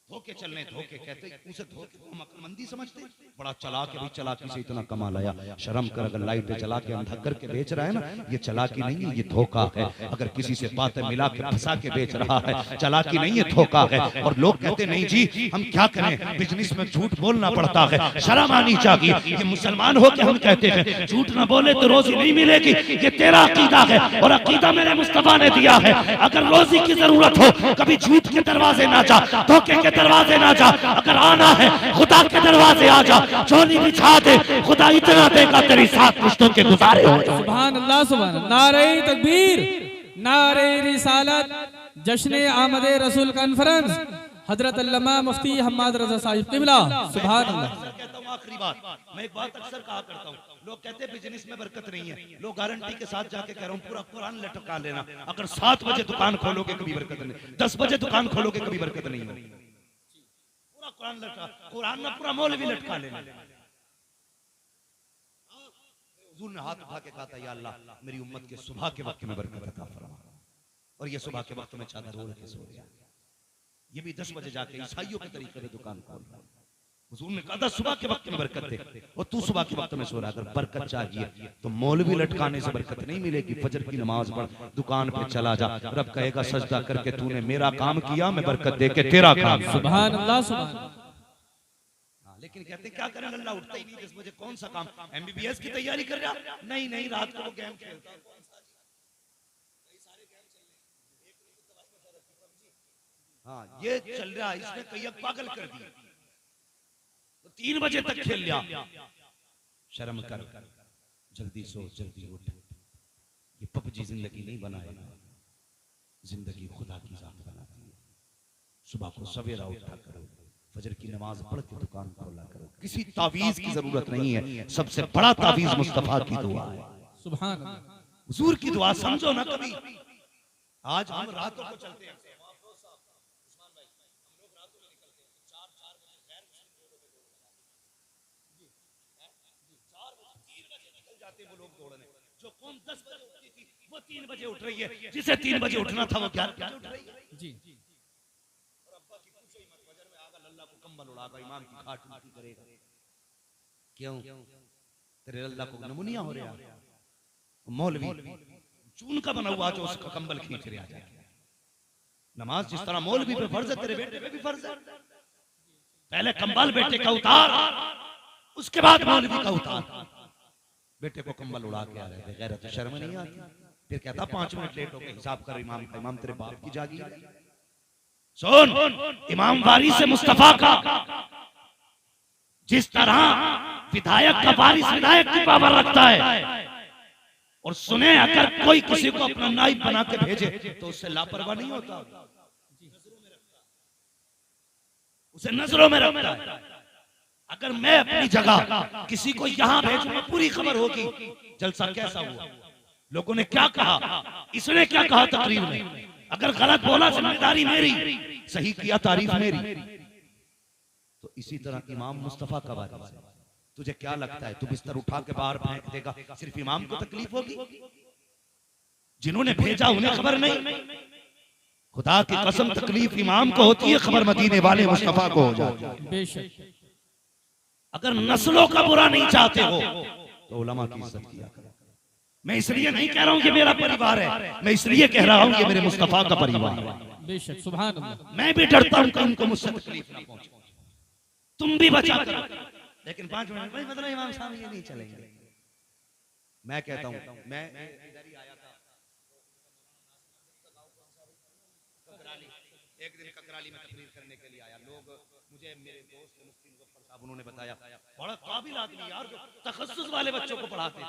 धोखे चलने, धोखे कहते उसे धोखे को हम अक्लमंदी समझते। बड़ा चालाक है, भी चालाकी से इतना कमा लाया। शर्म कर, अगर लाइटें जला के अंधा करके बेच रहा है ना, ये चालाकी नहीं है, ये धोखा है। अगर किसी से बातें मिला के फंसा के बेच रहा है, चालाकी नहीं है, धोखा है। और लोग कहते नहीं जी हम क्या करें, बिजनेस में झूठ बोलना पड़ता है, शर्म आनी चाहिए। ये मुसलमान हो के हम कहते हैं झूठ ना बोले तो रोजी नहीं मिलेगी, ये तेरा अकीदा है और अकीदा मेरे मुस्तफा ने दिया है। अगर रोजी की जरूरत हो कभी झूठ के दरवाजे ना जा, धोखे के दरवाजे ना जा। अगर आना है खुदा के दरवाजे आ जा, चोली बिछा दे, खुदा इतना देगा तेरी 7 रिश्तों के गुजारे हो। सुभान अल्लाह, सुभान अल्लाह। नारे तकबीर, नारे रिसालत, जश्न आमदे रसूल कॉन्फ्रेंस, हजरत अल्लामा मुफ्ती हम्माद रजा साहिब क़िबला। सुभान अल्लाह। कहता हूं आखिरी बात, मैं एक बात अक्सर कहा करता हूं, लोग कहते हैं बिजनेस में बरकत नहीं है। लोग गारंटी के साथ जाके कह रहा हूं पूरा कुरान लटका लेना। अगर 7 बजे दुकान खोलोगे कभी बरकत नहीं, 10 बजे दुकान खोलोगे कभी बरकत नहीं होगी। पूरा कुरान लटका, कुरान में पूरा मौलवी लटका लेना। हुजूर ने हाथ उठा के कहा था या अल्लाह मेरी उम्मत के सुबह के वक्त में बरकत अता फरमा, और ये सुबह के वक्त में चादर ओढ़ के सो गया। ये भी 10 बजे जाके ईसाइयों के तरीके से दुकान खोल रहा है। हुजूर ने कहा था सुबह के वक्त में बरकत दे, और तू सुबह के वक्त में सो रहा। अगर बरकत चाहिए तो मौलवी लटकाने से बरकत नहीं मिलेगी। फजर की नमाज पढ़, दुकान पे चला जा, रब कहेगा सजदा करके तूने मेरा काम किया, मैं बरकत दे के तेरा काम। सुभान अल्लाह सुभान अल्लाह। लेकिन कहते क्या करें, अल्लाह उठता ही नहीं 10 बजे, कौन सा काम, MBBS की तैयारी कर रहा? नहीं नहीं, रात को वो गेम खेलता है। हाँ, ये चल रहा है, इसने कई पागल कर दिया, तो 3 बजे तक खेल लिया। शर्म कर, जल्दी सो जल्दी उठ। ये पबजी जिंदगी नहीं बनाएगा, जिंदगी खुदा की जात बनाती है। सुबह को सवेरा उठा करो, फजर की नमाज पढ़ के दुकान खोला करो। किसी तावीज की जरूरत नहीं है, सबसे बड़ा तावीज मुस्तफा की दुआ है। सुभान अल्लाह। हुजूर की दुआ समझो ना कभी। आज हम रातों को चलते हैं, वो लोग दौड़ने, जो कौन 10 बजे उठती थी वो 3 बजे उठ रही है, जिसे 3 बजे उठना था वो 11 बजे उठ रही है। जी और अब्बा की पूछो ही मत, फजर में आगा लल्ला को कंबल उड़ागा, इमाम की खाट उल्टी करेगा। क्यों? तेरे लल्ला को नमूनिया हो रहा है। मौलवी चून का बना हुआ जो उसका कंबल खींच रहा है। नमाज जिस तरह मौलवी पे फर्ज है, तेरे बेटे पे भी फर्ज है। पहले कंबल बेटे का उतार, उसके बाद मौलवी का उतार। बेटे को कंबल उड़ा के आ रहे थे, गैरत शर्म नहीं आती। फिर कहता 5 मिनट लेट हो गए, हिसाब कर इमाम का। इमाम तेरे बाप की जागी है। सुन, इमाम वारिस से मुस्तफा का, जिस तरह विधायक का वारिस विधायक की पावर रखता है, और सुने अगर कोई किसी को अपना नाइब बना के भेजे तो उससे लापरवाह नहीं होता, उसे नजरों में रखता है। अगर मैं अपनी जगह किसी को यहां भेजूंगा, पूरी खबर होगी जलसा कैसा हुआ, लोगों ने क्या कहा, इसने क्या कहा तकरीर में। अगर गलत बोला जिम्मेदारी मेरी, सही किया तारीफ मेरी। तो इसी तरह इमाम मुस्तफा का वारिस है। तुझे क्या लगता है तू बिस्तर उठा के बाहर फेंक देगा, सिर्फ इमाम को तकलीफ होगी? जिन्होंने भेजा उन्हें खबर नहीं? खुदा की कसम तकलीफ इमाम को होती है, खबर मदीने वाले मुस्तफा को हो जाती है। बेशक। अगर नस्लों का बुरा नहीं चाहते हो तो उलमा की इज्जत किया करो। मैं इसलिए नहीं कह रहा हूं कि मेरा परिवार है, मैं इसलिए कह रहा हूं कि मेरे मुस्तफा का परिवार है। बेशक सुभान अल्लाह। मैं भी डरता हूं कि उनको मुझसे तकलीफ ना पहुंचे, तुम भी बचा करो। लेकिन 5 मिनट भाई मतलब इमाम साहब ये नहीं चलेंगे। मैं कहता हूं, मैं इधर ही आया था ककराली, एक दिन ककराली में तकरीर करने के लिए आया। लोग मुझे, मेरे दोस्त मुफ्ती मुजफ्फर साहब, उन्होंने बताया बड़ा काबिल आदमी यार, जो तखस्सुस वाले बच्चों को पढ़ाते।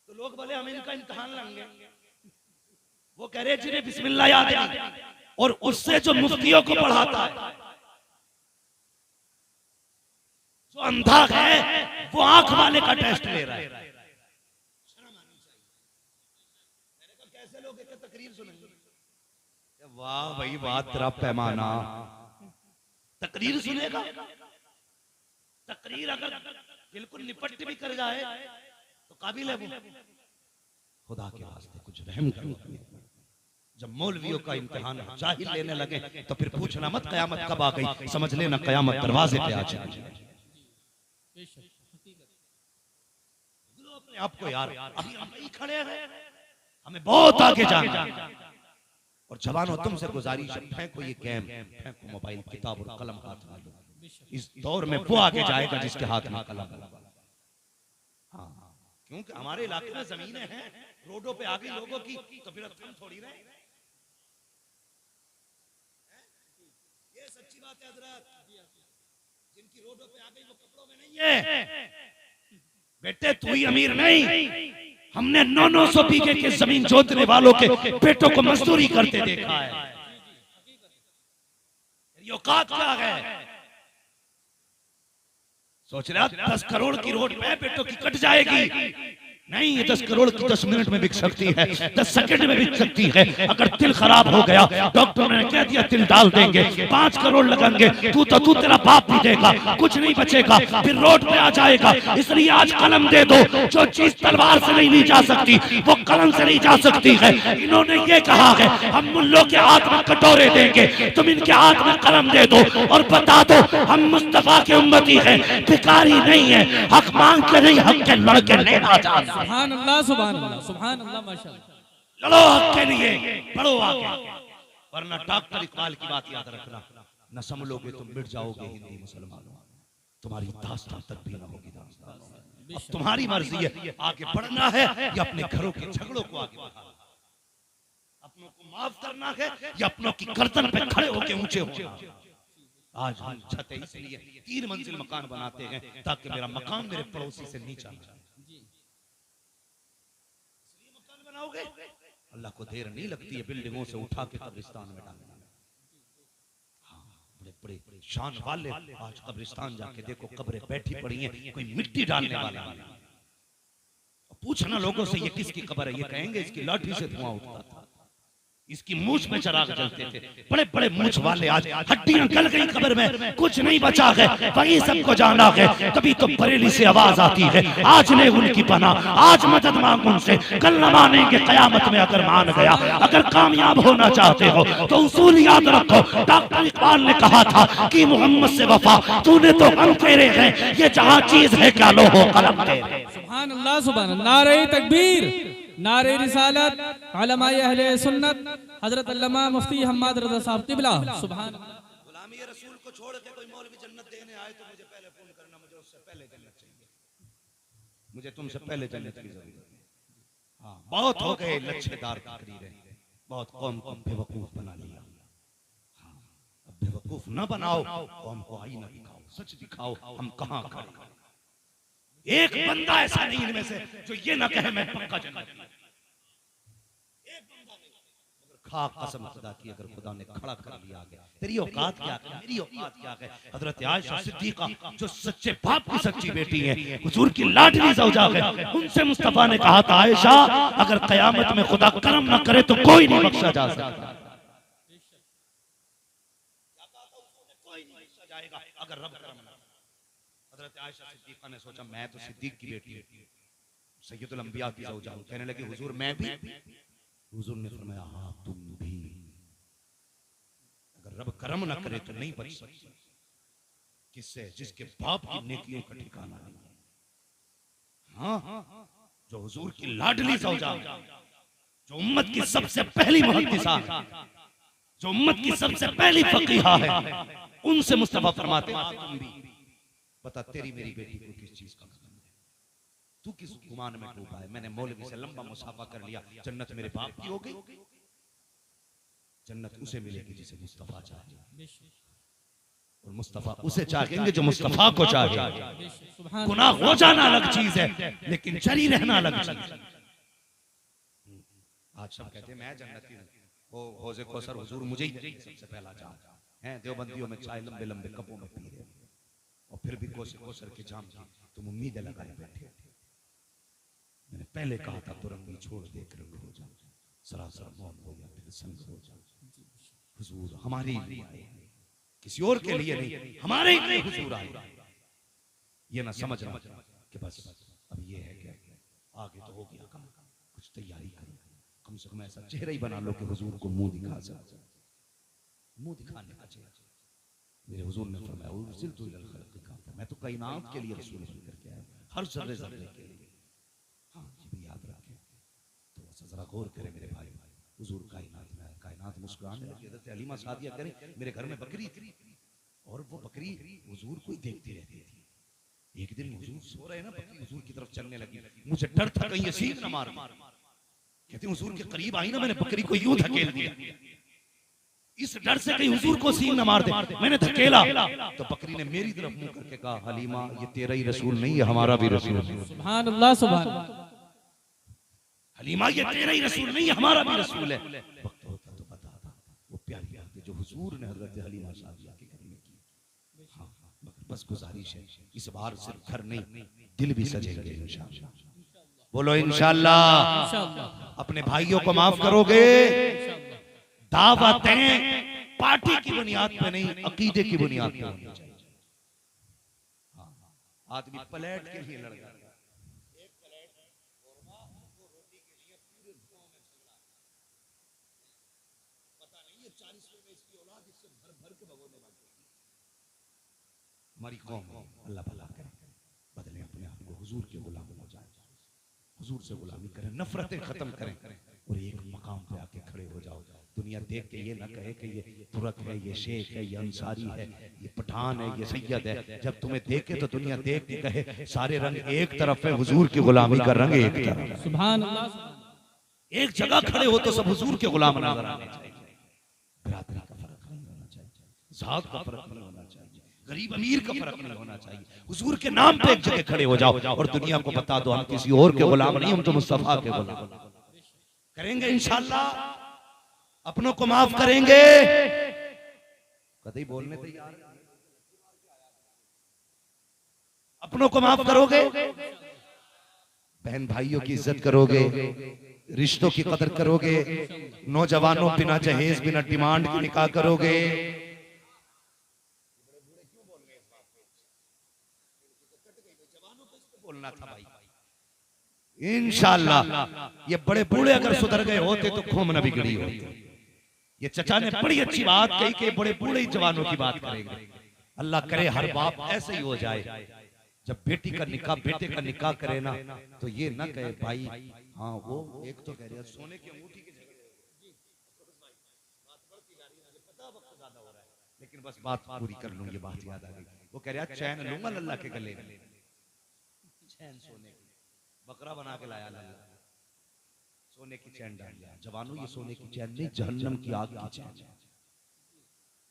तो लोग बोले हम इनका इम्तिहान लेंगे। वो कह रहे जिन्हें बिस्मिल्लाह याद है, और उससे जो मुफ्तियों को पढ़ाता है, जो अंधा है, वो आंख वाले का टेस्ट ले रहा है। शर्म आनी चाहिए। मैंने कहा कैसे लोग एक तकरीर सुनेंगे? वाह भाई वाह, तेरा पैमाना। तकरीर सुनेगा? तकरीर अगर बिल्कुल निपट भी कर जाए तो काबिल है वो। खुदा के वास्ते कुछ रहम करो। जब मौलवियों का इम्तिहान जाहिल लेने लगे तो फिर पूछना मत कयामत कब आ गई, समझ लेना कयामत दरवाजे पे आ जाएगी। अपने आप को यार, अभी हम नहीं खड़े हैं, हमें बहुत आगे जाना। और जवानों तुमसे गुजारिश है, फेंको ये गेम, फेंको मोबाइल, किताब और कलम हाथ में लो। इस दौर में वो आगे जाएगा जिसके हाथ में कलम। हाँ, क्योंकि हमारे इलाके में जमीनें हैं, रोडों पे आ गई लोगों की, तो फिर हम थोड़ी रहे। ये सच्ची बात है हजरत, जिनकी रोडों पे आ गई वो कपड़ों में नहीं है। बेटे तू ही अमीर नहीं, हमने 900 बीघे के जमीन जोतने वालों के बेटों को मजदूरी करते देखा है। ये औकात क्या है? सोच रहा 10 करोड़ की रोड पे बेटों की कट जाएगी, नहीं, ये 10 करोड़ की 10 मिनट में बिक सकती है, 10 सेकंड में बिक सकती है। अगर तिल खराब हो गया, डॉक्टर ने कह दिया तिल डाल देंगे, 5 करोड़ लगेंगे, तू तेरा बाप भी देगा, कुछ नहीं बचेगा, फिर रोड पे आ जाएगा। इसलिए आज कलम दे दो। जो चीज तलवार से नहीं ली जा सकती वो कलम से नहीं जा सकती है। इन्होंने ये कहा है हम मुल्लों के हाथ में कटोरे देंगे, तुम इनके हाथ में कलम दे दो और बता दो हम मुस्तफा के उम्मती हैं, भिखारी नहीं है, हक मांग के नहीं, हक के लड़के लेना चाहते। सुभान अल्लाह, सुभान अल्लाह, सुभान अल्लाह, माशाअल्लाह। लड़ो हक के लिए, बढ़ो आगे, वरना डॉक्टर इकबाल की बात याद रखना, न संभलोगे तुम मिट जाओगे हिंदी मुसलमानों, तुम्हारी दास्तान तक भी न होगी दास्तान। अब तुम्हारी मर्जी है, आगे बढ़ना है या अपने घरों के झगड़ों को आगे बढ़ाना, अपनों को माफ करना है या अपनों की गर्दन पे खड़े होकर ऊंचे होना। आज हम छते इसलिए 3 मंजिल मकान बनाते हैं ताकि मेरा मकान मेरे पड़ोसी से नीचा न जाए। बनाओगे, अल्लाह को देर नहीं लगती है बिल्डिंगों से उठा के कब्रिस्तान में डालने। हाँ, बड़े बड़े शान वाले आज कब्रिस्तान जाके देखो, कब्रें बैठी पड़ी हैं, कोई मिट्टी डालने वाला नहीं। पूछना लोगों से ये किसकी कब्र है, ये कहेंगे इसकी लाठी से धुआं उठता था, इसकी मूछ में चिराग जलते थे। बड़े बड़े मूछ वाले आज हड्डियां गल गई कब्र में, कुछ नहीं बचा है, वही सबको जाना है। तभी तो बरेली से आवाज आती है, आज ने उनकी पनाह, आज मदद मांग उनसे, कल न मानेंगे कयामत में अगर मान गया। अगर कामयाब होना चाहते हो तो उसूल याद रखो। डॉक्टर इकबाल ने कहा था कि मोहम्मद से वफा, तूने तो हम तेरे हैं, ये जहां चीज है क्या लो हो कलम तेरे। सुभान अल्लाह, सुभान अल्लाह, नारे तकबीर, नारे रिसालत, उलमाए अहले सुन्नत, हजरत अल्लामा मुफ्ती हम्माद रज़ा साहब क़िबला। सुभान अल्लाह। गुलामी रसूल को छोड़ के कोई मौलवी जन्नत देने आए तो मुझे पहले फोन करना, मुझे उससे पहले जन्नत चाहिए, मुझे तुमसे पहले जन्नत की जरूरत है। हाँ, बहुत हो गए लच्छेदार तकरीरें, बहुत कौम को बेवकूफ बना लिया। हाँ, अब बेवकूफ न बनाओ, कौम को आईना दिखाओ, सच दिखाओ हम कहाँ खड़े। एक बंदा ऐसा नहीं इनमें से जो ये ना कहे मैं पक्का जन्नत। खाक कसम खुदा की, अगर खुदा ने खड़ा कर लिया आगे, तेरी औकात क्या है, मेरी औकात क्या है। हजरत आयशा सिद्दीका जो सच्चे बाप की सच्ची बेटी है, हुजूर की लाडली ज़ौजा है, उनसे मुस्तफा ने कहा था आयशा अगर कयामत में खुदा करम न करे तो कोई नहीं बख्शा जा सकता। अगर रब करम न, हजरत आयशा सिद्दीका ने सोचा मैं तो सिद्दीक की बेटी हूं, सैयदुल अंबिया की ज़ौजा हूं। कहने लगी हुजूर मैं भी। हुजूर ने फरमाया हाँ तुम भी, अगर रब करम ना करे तो नहीं बच सकती। किससे? जिसके बाप की नेकियों का ठिकाना नहीं है। हाँ, जो हुजूर की लाडली ज़ौजा, जो उम्मत की सबसे पहली मुहद्दिसा है, जो उम्मत की सबसे पहली फकीहा है, उनसे मुस्तफा फरमाते हैं तुम भी। बता तेरी मेरी बेटी को किस चीज का पसंद है, तू किस गुमान में डूबा है। मैंने मौलवी से लंबा मुसाफा कर लिया, जन्नत मेरे बाप की हो गई। जन्नत उसे मिलेगी जिसे मुस्तफा चाहे, और मुस्तफा उसे चाहेंगे जो मुस्तफा को चाहे। गुनाह हो जाना अलग चीज है, लेकिन जरी रहना अलग चीज है। आज सब कहते हैं मैं जन्नती हूं, हौज़े कौसर हुजूर मुझे ही सबसे पहला चाहा है। देवबंदियों में चाय लंबे लंबे कपों में पी रहे और फिर भी कौसर के जाम की तुम उम्मीदें लगाए बैठे। मैंने पहले कहा था तुरंगी छोड़ दे कर हो जा, सरासर मौन हो या फिर संग हो जा। हुजूर हमारे लिए आए, किसी और के लिए नहीं, हमारे लिए हुजूर आए। ये ना समझना कि बस अब ये है कि आगे तो हो गया काम, कुछ तैयारी करो, कम से कम ऐसा चेहरा ही बना लो कि हुजूर को मुंह दिखा सके, मुंह दिखाने का चेहरा। मेरे हुजूर ने फरमाया उर्सिलतु इलल खल्क़ि काफ़ा, मैं तो कायनात के लिए रसूल बनकर के आया, हर जर्रे जर्रे के लिए। हाँ, ये भी याद रखें। तो जरा गौर करें मेरे भाई, हुजूर कायनात में आए, कायनात मुस्कुराने लगी। हज़रत हलीमा सादिया करें मेरे घर में बकरी थी और वो बकरी हुजूर को ही देखती रहती थी। एक दिन हुजूर सो रहे ना, बकरी हुजूर की तरफ चलने लगी। मुझे डर था कहीं ये सींग न मार। कहते हुजूर के करीब आई ना, मैंने बकरी को यूं धकेल दिया, इस डर से कहीं हुजूर को सींग न मार दे। मैंने धकेला तो बकरी ने मेरी तरफ मुंह करके कहा हलीमा ये तेरा ही रसूल नहीं है, हमारा भी रसूल है। सुभान अल्लाह, सुभान अल्लाह। हलीमा ये तेरा ही रसूल नहीं है, हमारा भी रसूल है। वक्त होता तो बताता वो प्यारी बातें जो हुजूर ने हजरत हलीमा सादिया के घर में की। हाँ, बस गुजारिश है इस बार सिर्फ घर नहीं दिल भी सजेंगे इंशाअल्लाह। बोलो इंशाअल्लाह। इंशाअल्लाह अपने भाइयों को माफ करोगे। दावतें पार्टी की बुनियाद पे नहीं, अकीदे की बुनियाद पे होनी चाहिए। आदमी प्लेट के लिए लड़ जाता है। हमारी कौम अल्लाह भला करे, बदले अपने आप को, हुजूर के गुलाम हो जाए, हुजूर से गुलामी करें, नफरतें खत्म करें और एक मकाम पे आके खड़े हो जाओ। दुनिया देख के ये ना कहे कि ये तुरक है, ये शेख है, ये अंसारी है, ये पठान है, ये सैयद है। जब तुम्हें देखे तो दुनिया देख के कहे सारे रंग एक तरफ है, हुजूर की गुलामी का रंग एक तरफ। सुभान अल्लाह। एक जगह खड़े हो तो सब हुजूर के गुलाम नजर आने चाहिए। बिरादरी का फर्क नहीं होना चाहिए, जात का फर्क नहीं होना चाहिए, गरीब अमीर का फर्क नहीं होना चाहिए। हुजूर के नाम पे एक जगह खड़े हो जाओ और दुनिया को बता दो हम किसी और के गुलाम नहीं, हम तो मुस्तफा के गुलाम। करेंगे इंशाअल्लाह, अपनों को माफ करेंगे। कभी बोलने तैयार, अपनों को माफ करोगे, बहन भाइयों की इज्जत करोगे, रिश्तों की कदर करोगे, नौजवानों बिना जहेज बिना डिमांड की निकाह करोगे। बोलना था भाई। इंशाअल्लाह ये बड़े बूढ़े अगर सुधर गए होते तो कौम न बिगड़ी होती। ये चचा ने बड़ी अच्छी बात कही कि बड़े बूढ़े ही जवानों की बात करेंगे। अल्लाह करे हर बाप ऐसे ही हो जाए, जब बेटी का निकाह बेटे का निकाह करे ना तो ये ना कहे भाई हाँ वो एक तो कह रहे सोने की अंगूठी की जगह, लेकिन बस बात पूरी कर लूं, ये बात याद आ गई। वो कह रहा चैन लूंगा अल्लाह के गले में, चैन सोने की, बकरा बना के लाया अल्लाह, सोने की चैन डाल दिया। जवानों ये सोने की चैन नहीं, जहन्नम की आग की चैन।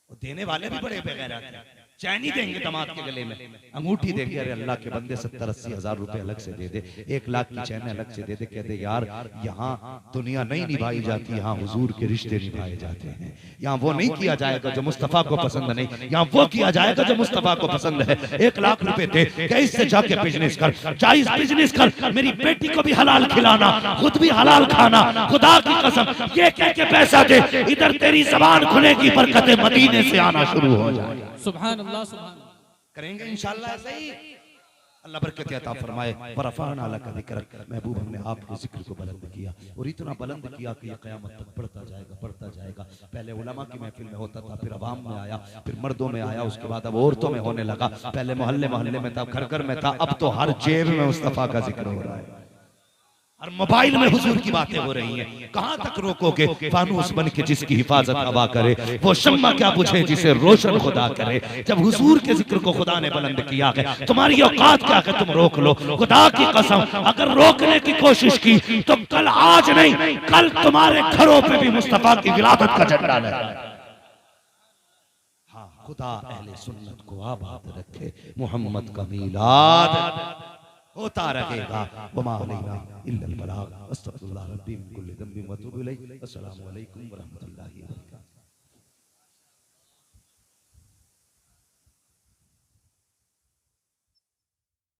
और देने वाले भी बड़े बेगैरत हैं, चैन ही देंगे दामाद के गले में, अंगूठी देंगे। अरे अल्लाह के बंदे 70-80 हजार रुपए अलग से दे दे, 1 लाख की चैन अलग से दे दे। कहते यार यहाँ दुनिया नहीं निभाई जाती, यहाँ हुजूर के रिश्ते निभाए जाते हैं। यहाँ वो नहीं किया जाएगा जो मुस्तफा को पसंद नहीं, यहाँ वो किया जाएगा जो मुस्तफा को पसंद है। 1 लाख रुपए दे, इससे जाके बिजनेस कर, जायज बिजनेस कर, मेरी बेटी को भी हलाल खिलाना, खुद भी हलाल खाना, खुदा की कसम ये कह के पैसा दे, इधर तेरी जबान खुलेगी, बरकतें मदीने से आना शुरू हो जाए। सुभान अल्लाह। सुभान करेंगे इंशाअल्लाह ऐसे ही। अल्लाह बरकत अता फरमाए। वरफ़अना लका ज़िक्रक, महबूब हमने आपके जिक्र को बुलंद किया और इतना बुलंद किया कि ये क़यामत तक बढ़ता जाएगा, बढ़ता जाएगा। पहले उलमा की महफिल में होता था, फिर अवाम में आया, फिर मर्दों में आया, उसके बाद अब औरतों में होने लगा। पहले मोहल्ले मोहल्ले में था, घर घर में था, अब तो हर जेब में मुस्तफा का जिक्र हो रहा है और मोबाइल में हुजूर की बातें हो रही हैं। कहां तक रोकोगे? फानूस बन के जिसकी हिफाजत हवा करे, वो शम्मा क्या बुझे जिसे रोशन खुदा करे। जब हुजूर के जिक्र को खुदा ने बुलंद किया है, तुम्हारी औकात क्या है तुम रोक लो। खुदा की कसम अगर रोकने की कोशिश की तो कल, आज नहीं कल तुम्हारे घरों पे भी मुस्तफा की विलादत का झंडा लहराएगा। हाँ, खुदा अहले सुन्नत को आबाद रखे, मोहम्मद का मीलाद होता रहेगा। वमा अलैना इल्लल बलाग। अस्तगफिरुल्लाह रब्बी मिन कुल्लि ज़ंबिन व अतूबु इलैहि। अस्सलामु अलैकुम व रहमतुल्लाहि व बरकातुहू।